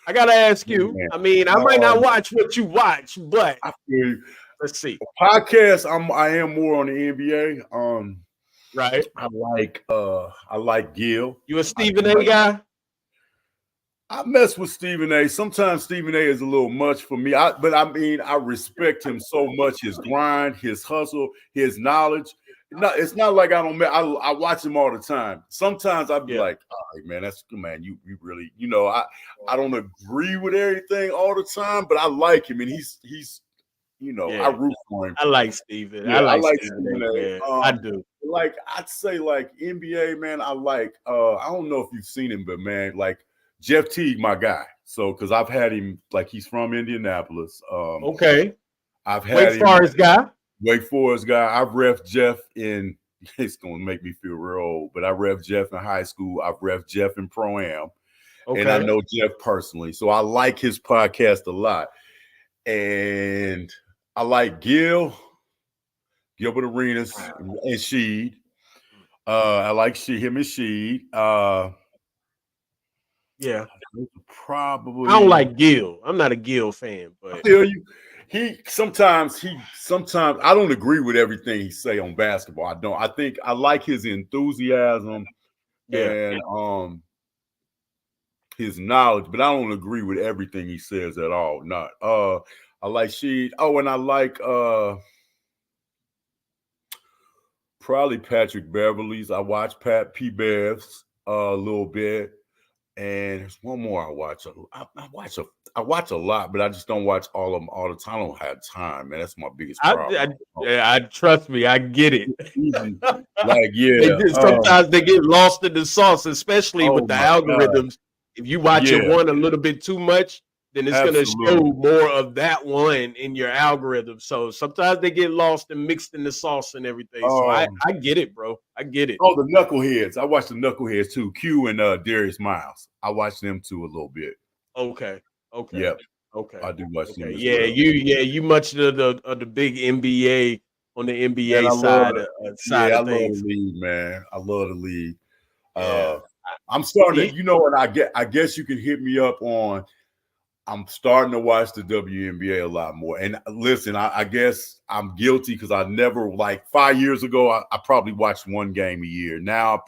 I gotta ask you. Man. I mean, I might not watch what you watch, but I feel you. Let's see. Podcast, I am more on the NBA. Right. I like Gil. You a Stephen A guy? I mess with Stephen A. Sometimes Stephen A is a little much for me. But I respect him so much, his grind, his hustle, his knowledge. It's not like I don't. I watch him all the time. Sometimes I'd be like, all right, man, that's good, man. You really, you know, I don't agree with everything all the time, but I like him, and he's you know, I root for him. I like Stephen. Yeah, I like Stephen A. I do. Like I'd say, like NBA, man. I don't know if you've seen him, but man, like Jeff Teague, my guy. So because I've had him, like he's from Indianapolis. Okay. I've had Wake Forest guy. Wake Forest guy. I've ref Jeff in. It's gonna make me feel real old, but I ref Jeff in high school. I've ref Jeff in Pro-Am, and I know Jeff personally, so I like his podcast a lot. And I like Gilbert Arenas and Sheed. I like him and Sheed. Yeah. Probably. I don't like Gil. I'm not a Gil fan, but I feel you. Sometimes I don't agree with everything he say on basketball. I don't. I think I like his enthusiasm and his knowledge, but I don't agree with everything he says at all. Not. I like Sheed. Oh, and I like probably Patrick Beverly's. I watch Pat P. Bev's a little bit. And there's one more I watch. I watch a lot, but I just don't watch all of them all the time. I don't have time, man. That's my biggest problem. I trust me, I get it. Like, yeah. Sometimes they get lost in the sauce, especially with the algorithms. God. If you watch one a little bit too much, then it's going to show Absolutely. more of that one in your algorithm. So sometimes they get lost and mixed in the sauce and everything. So I get it, bro. I get it. Oh, the Knuckleheads. I watched the Knuckleheads too. Q and Darius Miles. I watched them too a little bit. Okay. Yep. Okay. I do watch them as Yeah, well. you much of the big NBA on the Man, NBA I love side it. side I of love things. the league, man. I love the league. Yeah. I'm starting Ye- to, you know what, I guess you can hit me up on. I'm starting to watch the WNBA a lot more. And listen, I guess I'm guilty because I never, like 5 years ago, I probably watched one game a year. Now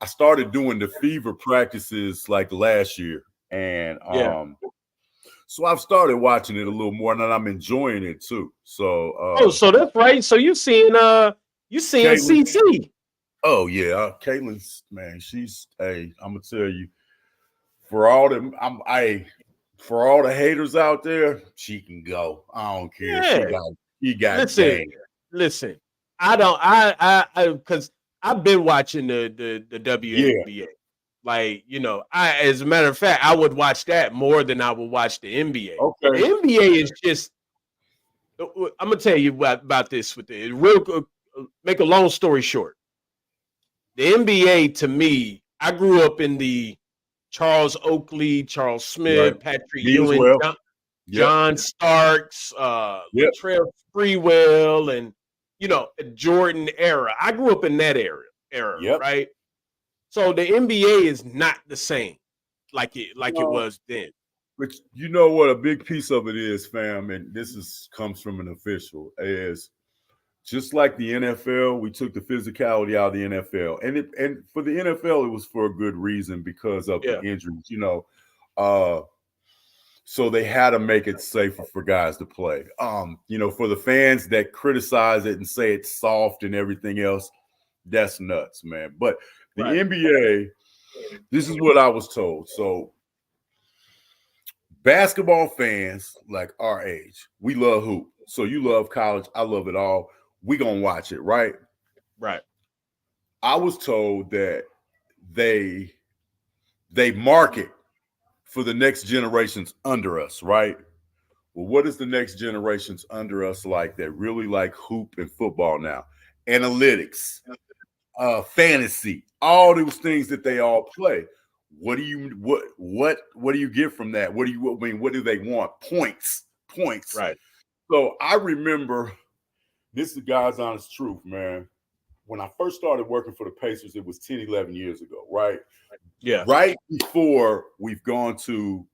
I started doing the fever practices like last year. And Yeah. so I've started watching it a little more and I'm enjoying it too. Oh, So so that's right. So you seeing Caitlin, CC. oh yeah, Caitlin's, man, she's, hey, I'm gonna tell you, for all for all the haters out there, she can go. I don't care. Yeah. She got Listen, game. listen. I because I've been watching the Yeah. WNBA. Like, as a matter of fact, I would watch that more than I would watch the NBA. Okay. The NBA is just, I'm gonna tell you about this with it. Make a long story short. The NBA to me, I grew up in the Charles Oakley, Charles Right. Smith, Patrick Me as Ewing, well. Yep. John Starks, Yep. Latrell Sprewell, and Jordan era. I grew up in that era, Yep. right? So the NBA is not the same like it was then. But you know what? A big piece of it is, fam, and comes from an official, is just like the NFL, we took the physicality out of the NFL. And for the NFL, it was for a good reason because of the injuries, so they had to make it safer for guys to play. For the fans that criticize it and say it's soft and everything else, that's nuts, man. But the NBA, this is what I was told. So basketball fans like our age, we love hoop. So you love college, I love it all. We gonna watch it, right? Right. I was told that they market for the next generations under us, right? Well, what is the next generations under us like that really like hoop and football now? Analytics, fantasy, all those things that they all play. What do you get from that? What do they want? Points. Right. So I remember, this is the God's honest truth, man. When I first started working for the Pacers, it was 10, 11 years ago, right? Yeah. Right before we've gone to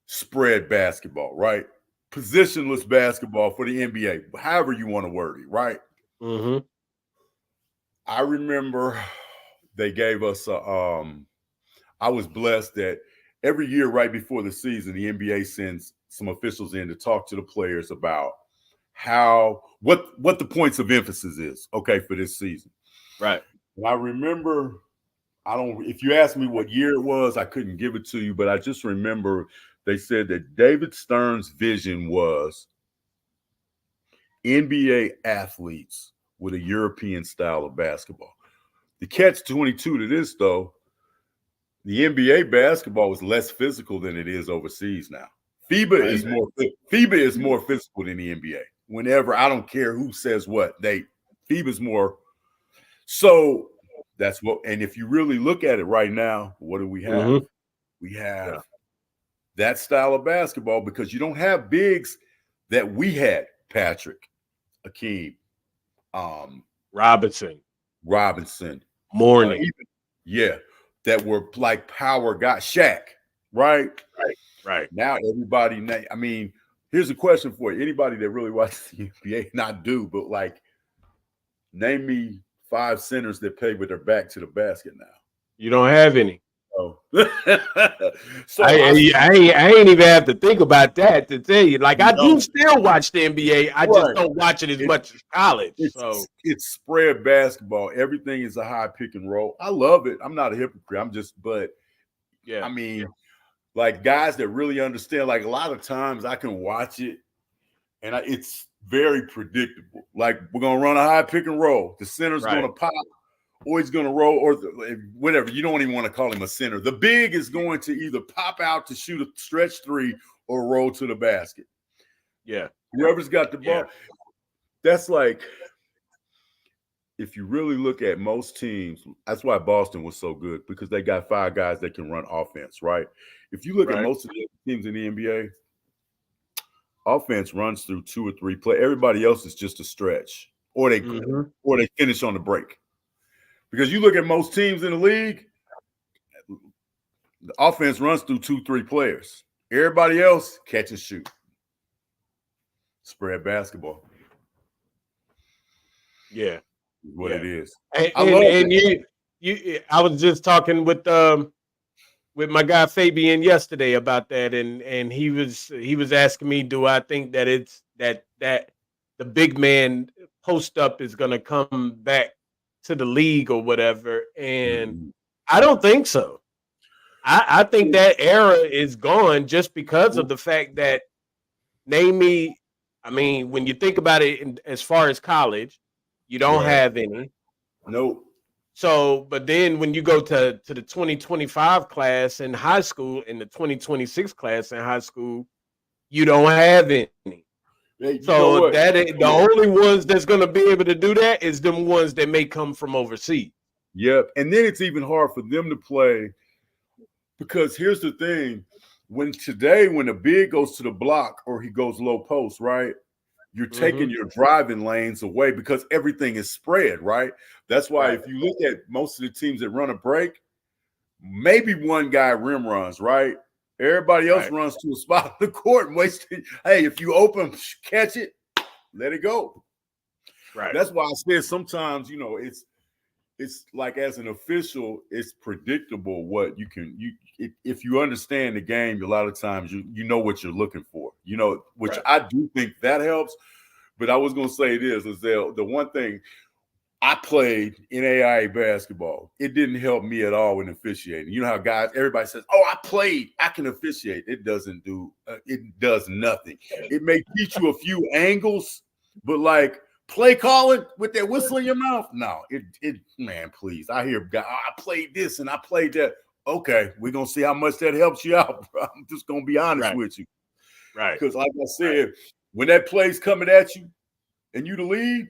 spread basketball, right? Positionless basketball for the NBA, however you want to word it, right? Mm-hmm. I remember they gave us I was blessed that every year right before the season, the NBA sends some officials in to talk to the players about what the points of emphasis is, okay, for this season. Right. And I remember, if you asked me what year it was, I couldn't give it to you, but I just remember they said that David Stern's vision was NBA athletes with a European style of basketball. The catch-22 to this, though, the NBA basketball is less physical than it is overseas now. FIBA is more physical than the NBA. Whenever, I don't care who says what, FIBA's more. So that's what, and if you really look at it right now, what do we have? Mm-hmm. We have that style of basketball because you don't have bigs that we had, Patrick, Akeem, Robinson, Mourning, that were like power guys, Shaq, right? Now everybody, I mean, here's a question for you. Anybody that really watches the NBA, not do, but like, name me 5 centers that play with their back to the basket now. You don't have any. Oh. So I ain't even have to think about that to tell you. Like, I do still watch the NBA. I just don't watch it as much as college. It's spread basketball. Everything is a high pick and roll. I love it. I'm not a hypocrite. I mean, like, guys that really understand, like, a lot of times I can watch it and it's very predictable. Like, we're going to run a high pick and roll. The center's going to pop, or he's going to roll, or whatever. You don't even want to call him a center. The big is going to either pop out to shoot a stretch three or roll to the basket. Yeah. Whoever's got the ball. That's like, if you really look at most teams, that's why Boston was so good, because they got 5 guys that can run offense, right? If you look at most of the teams in the NBA, offense runs through 2 or 3 play. Everybody else is just a stretch, or they finish on the break. Because you look at most teams in the league, the offense runs through 2, 3 players. Everybody else catch and shoot. Spread basketball. Yeah. What it is. And I was just talking with my guy Fabian yesterday about that, and he was asking me, do I think that it's that the big man post up is going to come back to the league or whatever, and I don't think so. I think that era is gone just because of the fact that, name me, I mean, when you think about it as far as college, you don't have any. Nope. So, but then when you go to the 2025 class in high school and the 2026 class in high school, you don't have any. So the only ones that's going to be able to do that is them ones that may come from overseas. Yep. And then it's even hard for them to play, because here's the thing. When the big goes to the block or he goes low post, right? You're taking your driving lanes away because everything is spread, right? That's why if you look at most of the teams that run a break, maybe one guy rim runs, right? Everybody else runs to a spot on the court and waits. Hey, if you open, catch it, let it go. Right. That's why I said sometimes, it's like, as an official, it's predictable what you can if you understand the game. A lot of times you know what you're looking for, which I do think that helps. But I was going to say this is the one thing, I played NAIA basketball. It didn't help me at all in officiating. You know how everybody says, "Oh, I played, I can officiate." It does nothing. It may teach you a few angles, but like play calling with that whistle in your mouth, no. Man, please. I hear guys, I played this and I played that. Okay, we're gonna see how much that helps you out, bro. I'm just gonna be honest with you, right? Because like I said, when that play's coming at you and you the lead,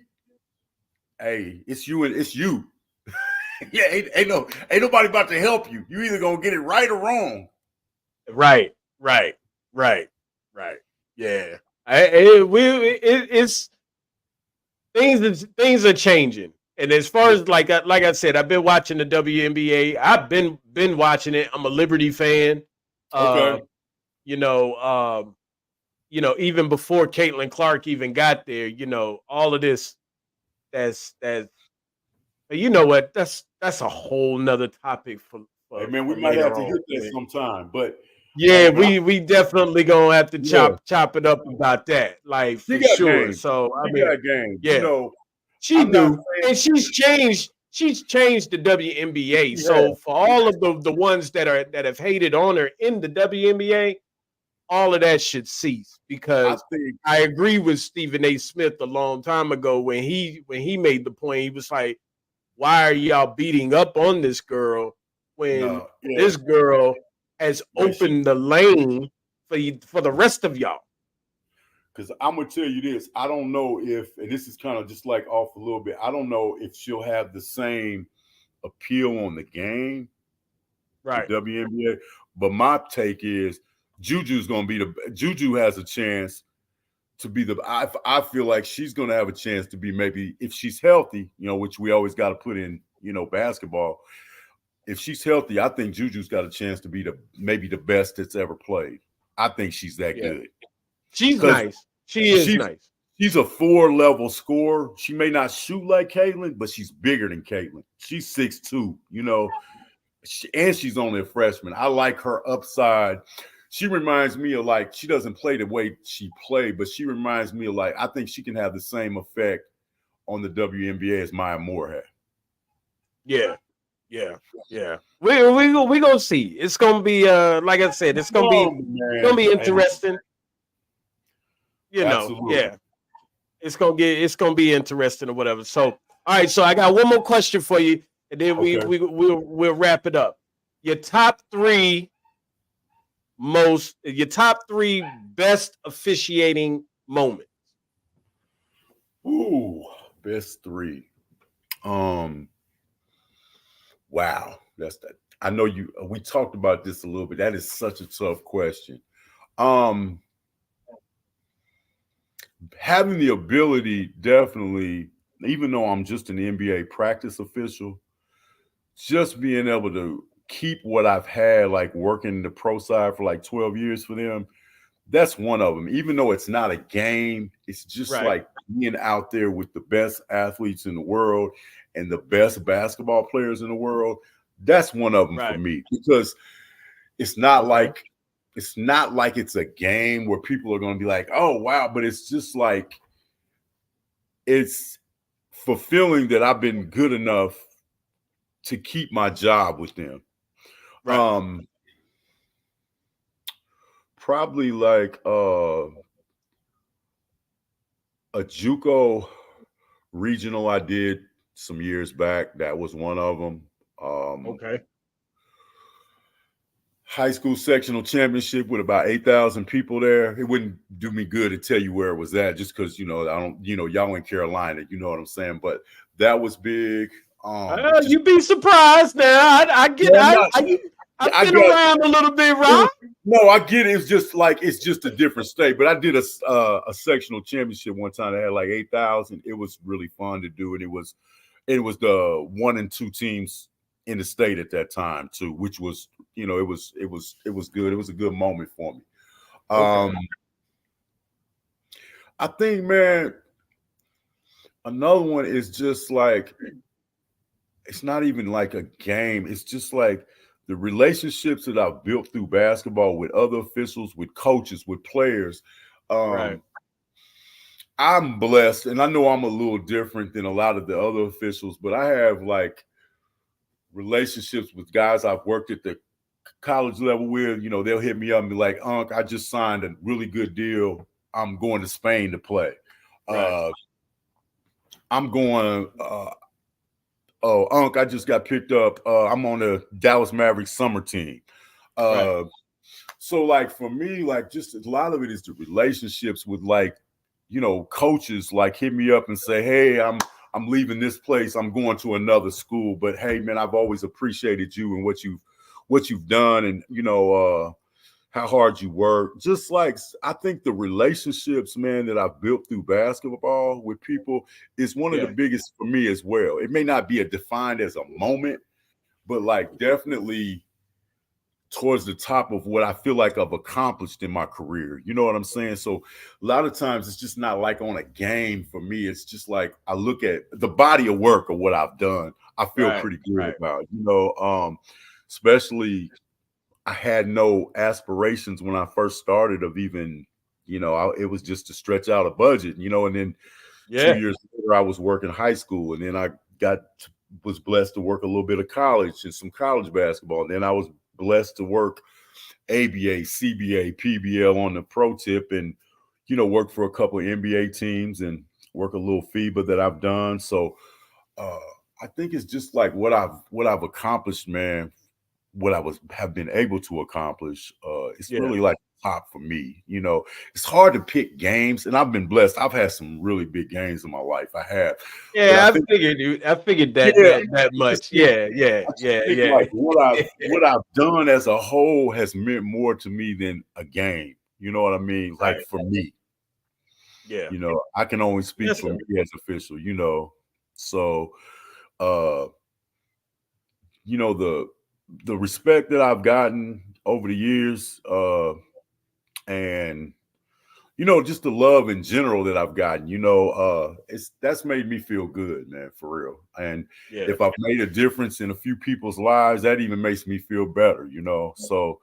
hey, it's you and it's you. Yeah, ain't nobody about to help you. You either gonna get it right or wrong. Right. Yeah, it's things are changing. And as far as like I said, I've been watching the WNBA. I've been watching it. I'm a Liberty fan. Okay. Even before Caitlin Clark even got there, all of this. That's you know what? That's a whole nother topic for hey man, we might have to hit that sometime, but yeah, we definitely gonna have to chop it up about that, like for sure. Game. So I mean, got game. Yeah, she do, and she's changed the WNBA. So for all of the ones that have hated on her in the WNBA, all of that should cease, because I agree with Stephen A. Smith a long time ago when he made the point. He was like, "Why are y'all beating up on this girl when this girl has opened the lane for the rest of y'all?" Because I'm gonna tell you this, I don't know if, and this is kind of just like off a little bit, I don't know if she'll have the same appeal on the game, right? The WNBA, but my take is Juju has a chance to be I feel like she's going to have a chance to be, maybe if she's healthy, which we always got to put in, basketball. If she's healthy, I think Juju's got a chance to be maybe the best that's ever played. I think she's that good. She's nice. She's nice. She's a 4-level scorer. She may not shoot like Caitlin, but she's bigger than Caitlin. She's 6'2", and she's only a freshman. I like her upside. She reminds me of, like, she doesn't play the way she played, but she reminds me of, like, I think she can have the same effect on the WNBA as Maya Moore had. Yeah. We gonna see. It's gonna be like I said, it's gonna be interesting. Absolutely. Yeah. It's gonna be interesting or whatever. So, all right. So I got one more question for you. and then Okay. we'll wrap it up. Your top three your top three best officiating moments. Ooh, best three. Um, wow, that's that. I know you. We talked about this a little bit. That is such a tough question. Um, Having the ability, definitely, even though I'm just an NBA practice official, just being able to keep what I've had, like working the pro side for like 12 years for them, that's one of them. Even though it's not a game, it's just Right, like being out there with the best athletes in the world and the best basketball players in the world. That's one of them for right. me because it's not Okay. like it's a game where people are going to be like, "Oh, wow," but it's just like it's fulfilling that I've been good enough to keep my job with them. Right. Um Probably like a JUCO regional I did some years back. That was one of them. Um, Okay. High school sectional championship with about 8,000 people there. It wouldn't do me good to tell you where it was at just because, I don't, y'all in Carolina, you know what I'm saying? But that was big. Just, You be surprised now. I get. well, I'm not, I've I been got, around a little bit, it Rob. was, no, I get it. It's just a different state. But I did a sectional championship one time that had like 8,000. It was really fun to do. And it was the 1 and 2 teams in the state at that time too, which was, it was good. It was a good moment for me. Okay. Um, I think, man, another one is just like it's not even like a game. It's just like the relationships that I've built through basketball with other officials, with coaches, with players. Right. Um, I'm blessed, and I know I'm a little different than a lot of the other officials, but I have like relationships with guys I've worked at the college level with. They'll hit me up and be like, "Unc, I just signed a really good deal. I'm going to Spain to play. Right. Uh, I'm going. Oh, Unc, I just got picked up. I'm on the Dallas Mavericks summer team. Right. Uh, so like for me, like just a lot of it is the relationships with like, coaches like hit me up and say, "Hey, I'm leaving this place. I'm going to another school. But hey, man, I've always appreciated you and what you've done, and how hard you work." Just like I think the relationships, man, that I've built through basketball with people is one of the Yeah. biggest for me as well. It may not be defined as a moment, but like definitely towards the top of what I feel like I've accomplished in my career. You know what I'm saying? So a lot of times it's just not like on a game for me. It's just like I look at the body of work of what I've done. I feel Right. pretty good Right. about, especially I had no aspirations when I first started of even, it was just to stretch out a budget, and then 2 Yeah. years later I was working high school, and then I was blessed to work a little bit of college and some college basketball. And then I was blessed to work ABA, CBA, PBL on the pro tip, and work for a couple of NBA teams and work a little FIBA that I've done. So uh, I think it's just like what I've accomplished, man. What have been able to accomplish. It's Yeah. really like top for me. It's hard to pick games, and I've been blessed. I've had some really big games in my life. I have, but I Yeah. think, I figured that yeah, that I just much. think Yeah. Yeah. I just Yeah. think Yeah. like what I've done as a whole has meant more to me than a game. You know what I mean? Like Right. for me, Yeah. I can only speak Yes, for sir. me as official. So uh, the respect that I've gotten over the years, and just the love in general that I've gotten, that's made me feel good, man, for real. And Yeah. if I've made a difference in a few people's lives, that even makes me feel better. So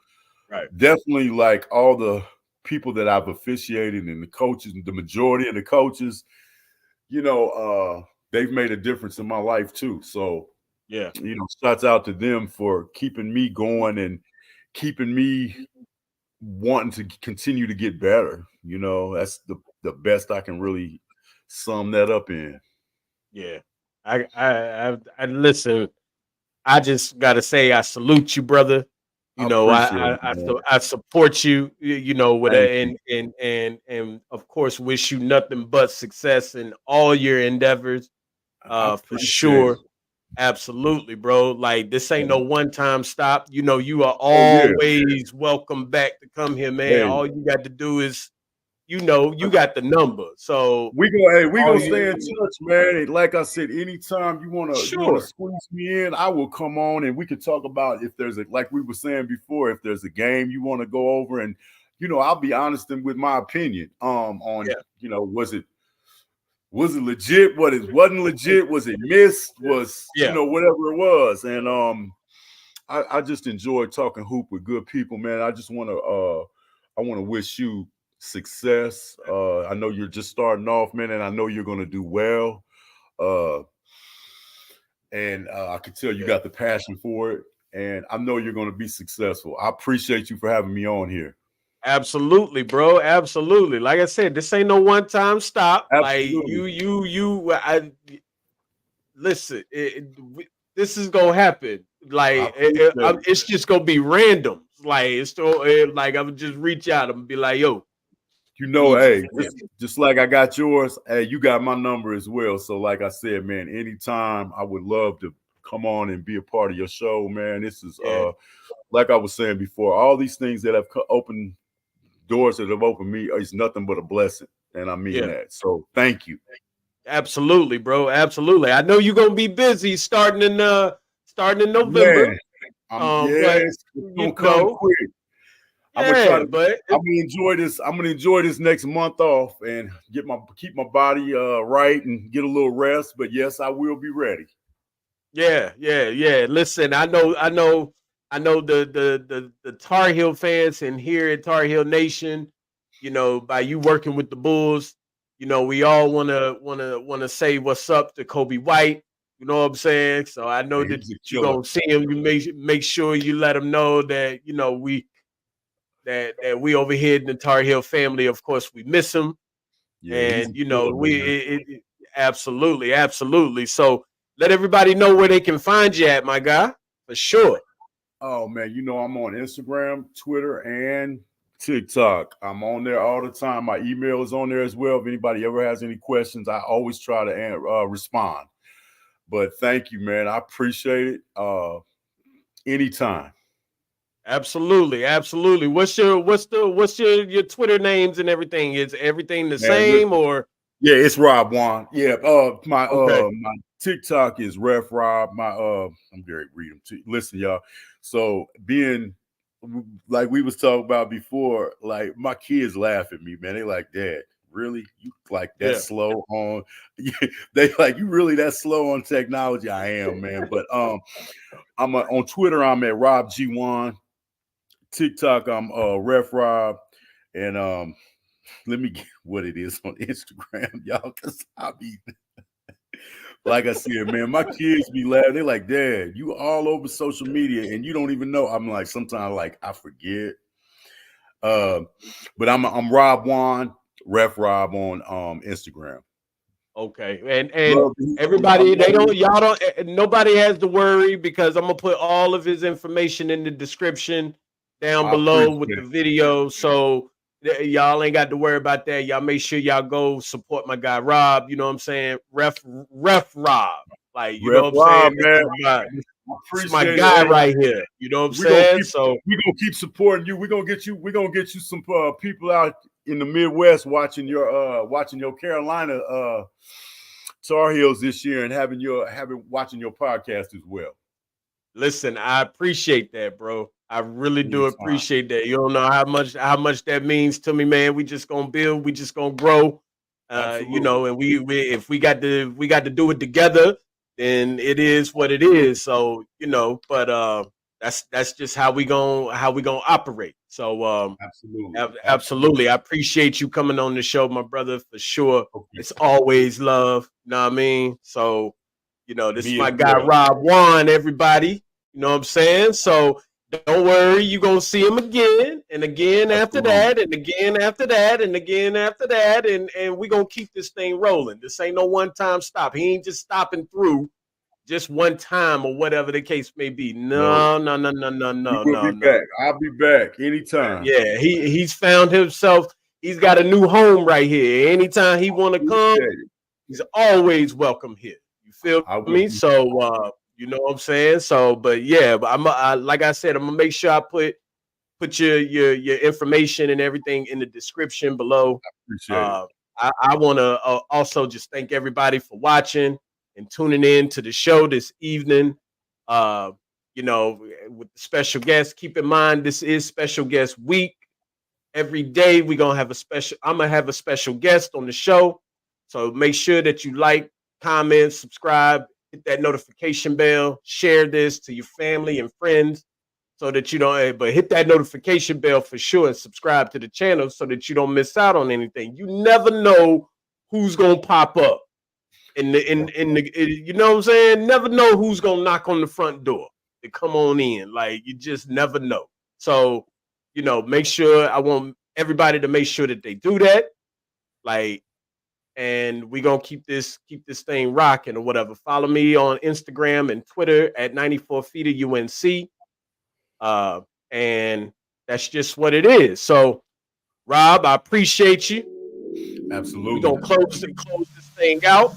Right. definitely like all the people that I've officiated and the coaches, the majority of the coaches, they've made a difference in my life too. So, Yeah. shouts out to them for keeping me going and keeping me wanting to continue to get better. That's the best I can really sum that up in. Yeah. I listen. I just gotta say I salute you, brother. You I know, appreciate it, man. I support you. You know, with Thank a, you. and of course wish you nothing but success in all your endeavors. I For appreciate sure. it. Absolutely, bro. Like this ain't no one-time stop. You know, you are Oh yeah. always welcome back to come here, man. Hey, All you got to do is, you know, you got the number. So we all gonna you stay in touch, man. And like I said, anytime you wanna sure. squeeze me in, I will come on and we can talk about if there's like we were saying before, if there's a game you want to go over, and I'll be honest and with my opinion on Yeah, was it legit, what it wasn't legit, was it missed, was yeah. whatever it was. And I just enjoy talking hoop with good people, man. I want to wish you success. I know you're just starting off, man, and I know you're going to do well. Uh, and I can tell you Yeah. got the passion for it, and I know you're going to be successful. I appreciate you for having me on here. Absolutely, bro. Absolutely. Like I said, this ain't no one-time stop. Like Absolutely. I listen. This is gonna happen. I Like appreciate it. it's just gonna be random. Like it's so, like I would just reach out and be like, "Yo, need you Hey, for just, this." just like I got yours, hey, you got my number as well. So, like I said, man, anytime I would love to come on and be a part of your show, man. This is Yeah, like I was saying before, all these things that have opened doors that have opened me is nothing but a blessing. And I mean yeah. that. So thank you. Absolutely, bro. Absolutely. I know you're gonna be busy starting in November. Man, But yes, it's you gonna come know, quick. I'm gonna try yeah, to but I'm gonna enjoy this. I'm gonna enjoy this next month off and keep my body right and get a little rest. But yes, I will be ready. yeah. Listen, I know the Tar Heel fans and here at Tar Heel Nation, you know, by you working with the Bulls, you know, we all wanna say what's up to Kobe White. You know what I'm saying? So I know Man, he that was a you're killer. gonna see him. You make sure you let him know that you know we over here in the Tar Heel family, of course, we miss him, Yeah, he's a and you know killer, man. absolutely, absolutely. So let everybody know where they can find you at, my guy, for sure. Oh man, I'm on Instagram, Twitter, and TikTok. I'm on there all the time. My email is on there as well. If anybody ever has any questions, I always try to respond. But thank you, man. I appreciate it. Anytime. Absolutely, absolutely. What's your Twitter names and everything? Is everything the Man, same listen. or Yeah, it's Rob Wann. Yeah, okay? my TikTok is Ref Rob. I'm Gary read them too. Listen, y'all. So being like we was talking about before, like my kids laugh at me, man. They like, Dad, really? You like that Yeah. slow on? They like, you really that slow on technology? I am, man. But I'm on Twitter. I'm at Rob G Wann. TikTok, I'm Ref Rob, and let me get what it is on Instagram, y'all, because I be like I said, man, my kids be laughing. They're like, Dad, you all over social media and you don't even know. I'm like, sometimes like I forget. But I'm Rob Wann, Ref Rob on Instagram. Okay. And Love you. I everybody, love you. y'all don't nobody has to worry because I'm gonna put all of his information in the description down I below appreciate with the it. video. So y'all ain't got to worry about that. Y'all make sure y'all go support my guy Rob. You know what I'm saying? Ref Rob. Like, you know Ref what I'm saying? Rob, man. I This is my appreciate it. guy Hey, right here. You know what I'm we're gonna saying? keep So supporting you. We're gonna get you some people out in the Midwest watching your Carolina Tar Heels this year and watching your podcast as well. listen, I appreciate that, bro. I really do Anytime. appreciate that. You don't know how much that means to me, man. We just gonna build, we just gonna grow. You Absolutely. know, and we if we got to do it together, then it is what it is. So, you know, but that's just how we gonna operate. So Absolutely. Absolutely. absolutely. I appreciate you coming on the show, my brother, for sure. Okay. It's always love. You know what I mean? So, you know, this is Me my as guy well. Rob Wann, everybody. You know what I'm saying? So don't worry, you're gonna see him again and again after Absolutely. that, and again after that, and again after that, and we're gonna keep this thing rolling. This ain't no one-time stop. He ain't just stopping through just one time or whatever the case may be. No. No. We'll be back. I'll be back anytime. Yeah, he's found himself. He's got a new home right here. Anytime he want to come, he's always welcome here. You feel me? So you know what I'm saying? So, but yeah, but like I said, I'm gonna make sure I put your information and everything in the description below. Appreciate it. I want to also just thank everybody for watching and tuning in to the show this evening. You know, with the special guest, keep in mind this is special guest week. Every day I'm gonna have a special guest on the show. So make sure that you like, comment, subscribe, hit that notification bell, share this to your family and friends so that you don't, but hit that notification bell for sure and subscribe to the channel so that you don't miss out on anything. You never know who's gonna pop up in the you know what I'm saying? Never know who's gonna knock on the front door to come on in. Like, you just never know. So, you know, make sure, I want everybody to make sure that they do that. Like, and we're gonna keep this thing rocking or whatever. Follow me on Instagram and Twitter at 94 feet of UNC. And that's just what it is. So, Rob, I appreciate you. Absolutely. We're gonna close this thing out.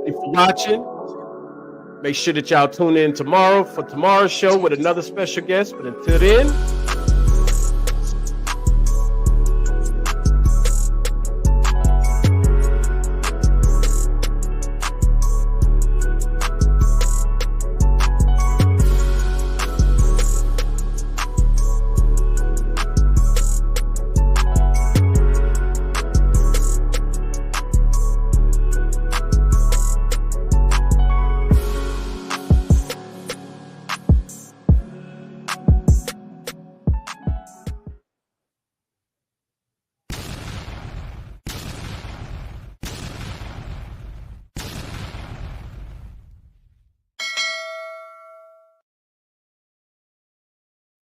Thank you for watching. Make sure that y'all tune in tomorrow for tomorrow's show with another special guest. But until then,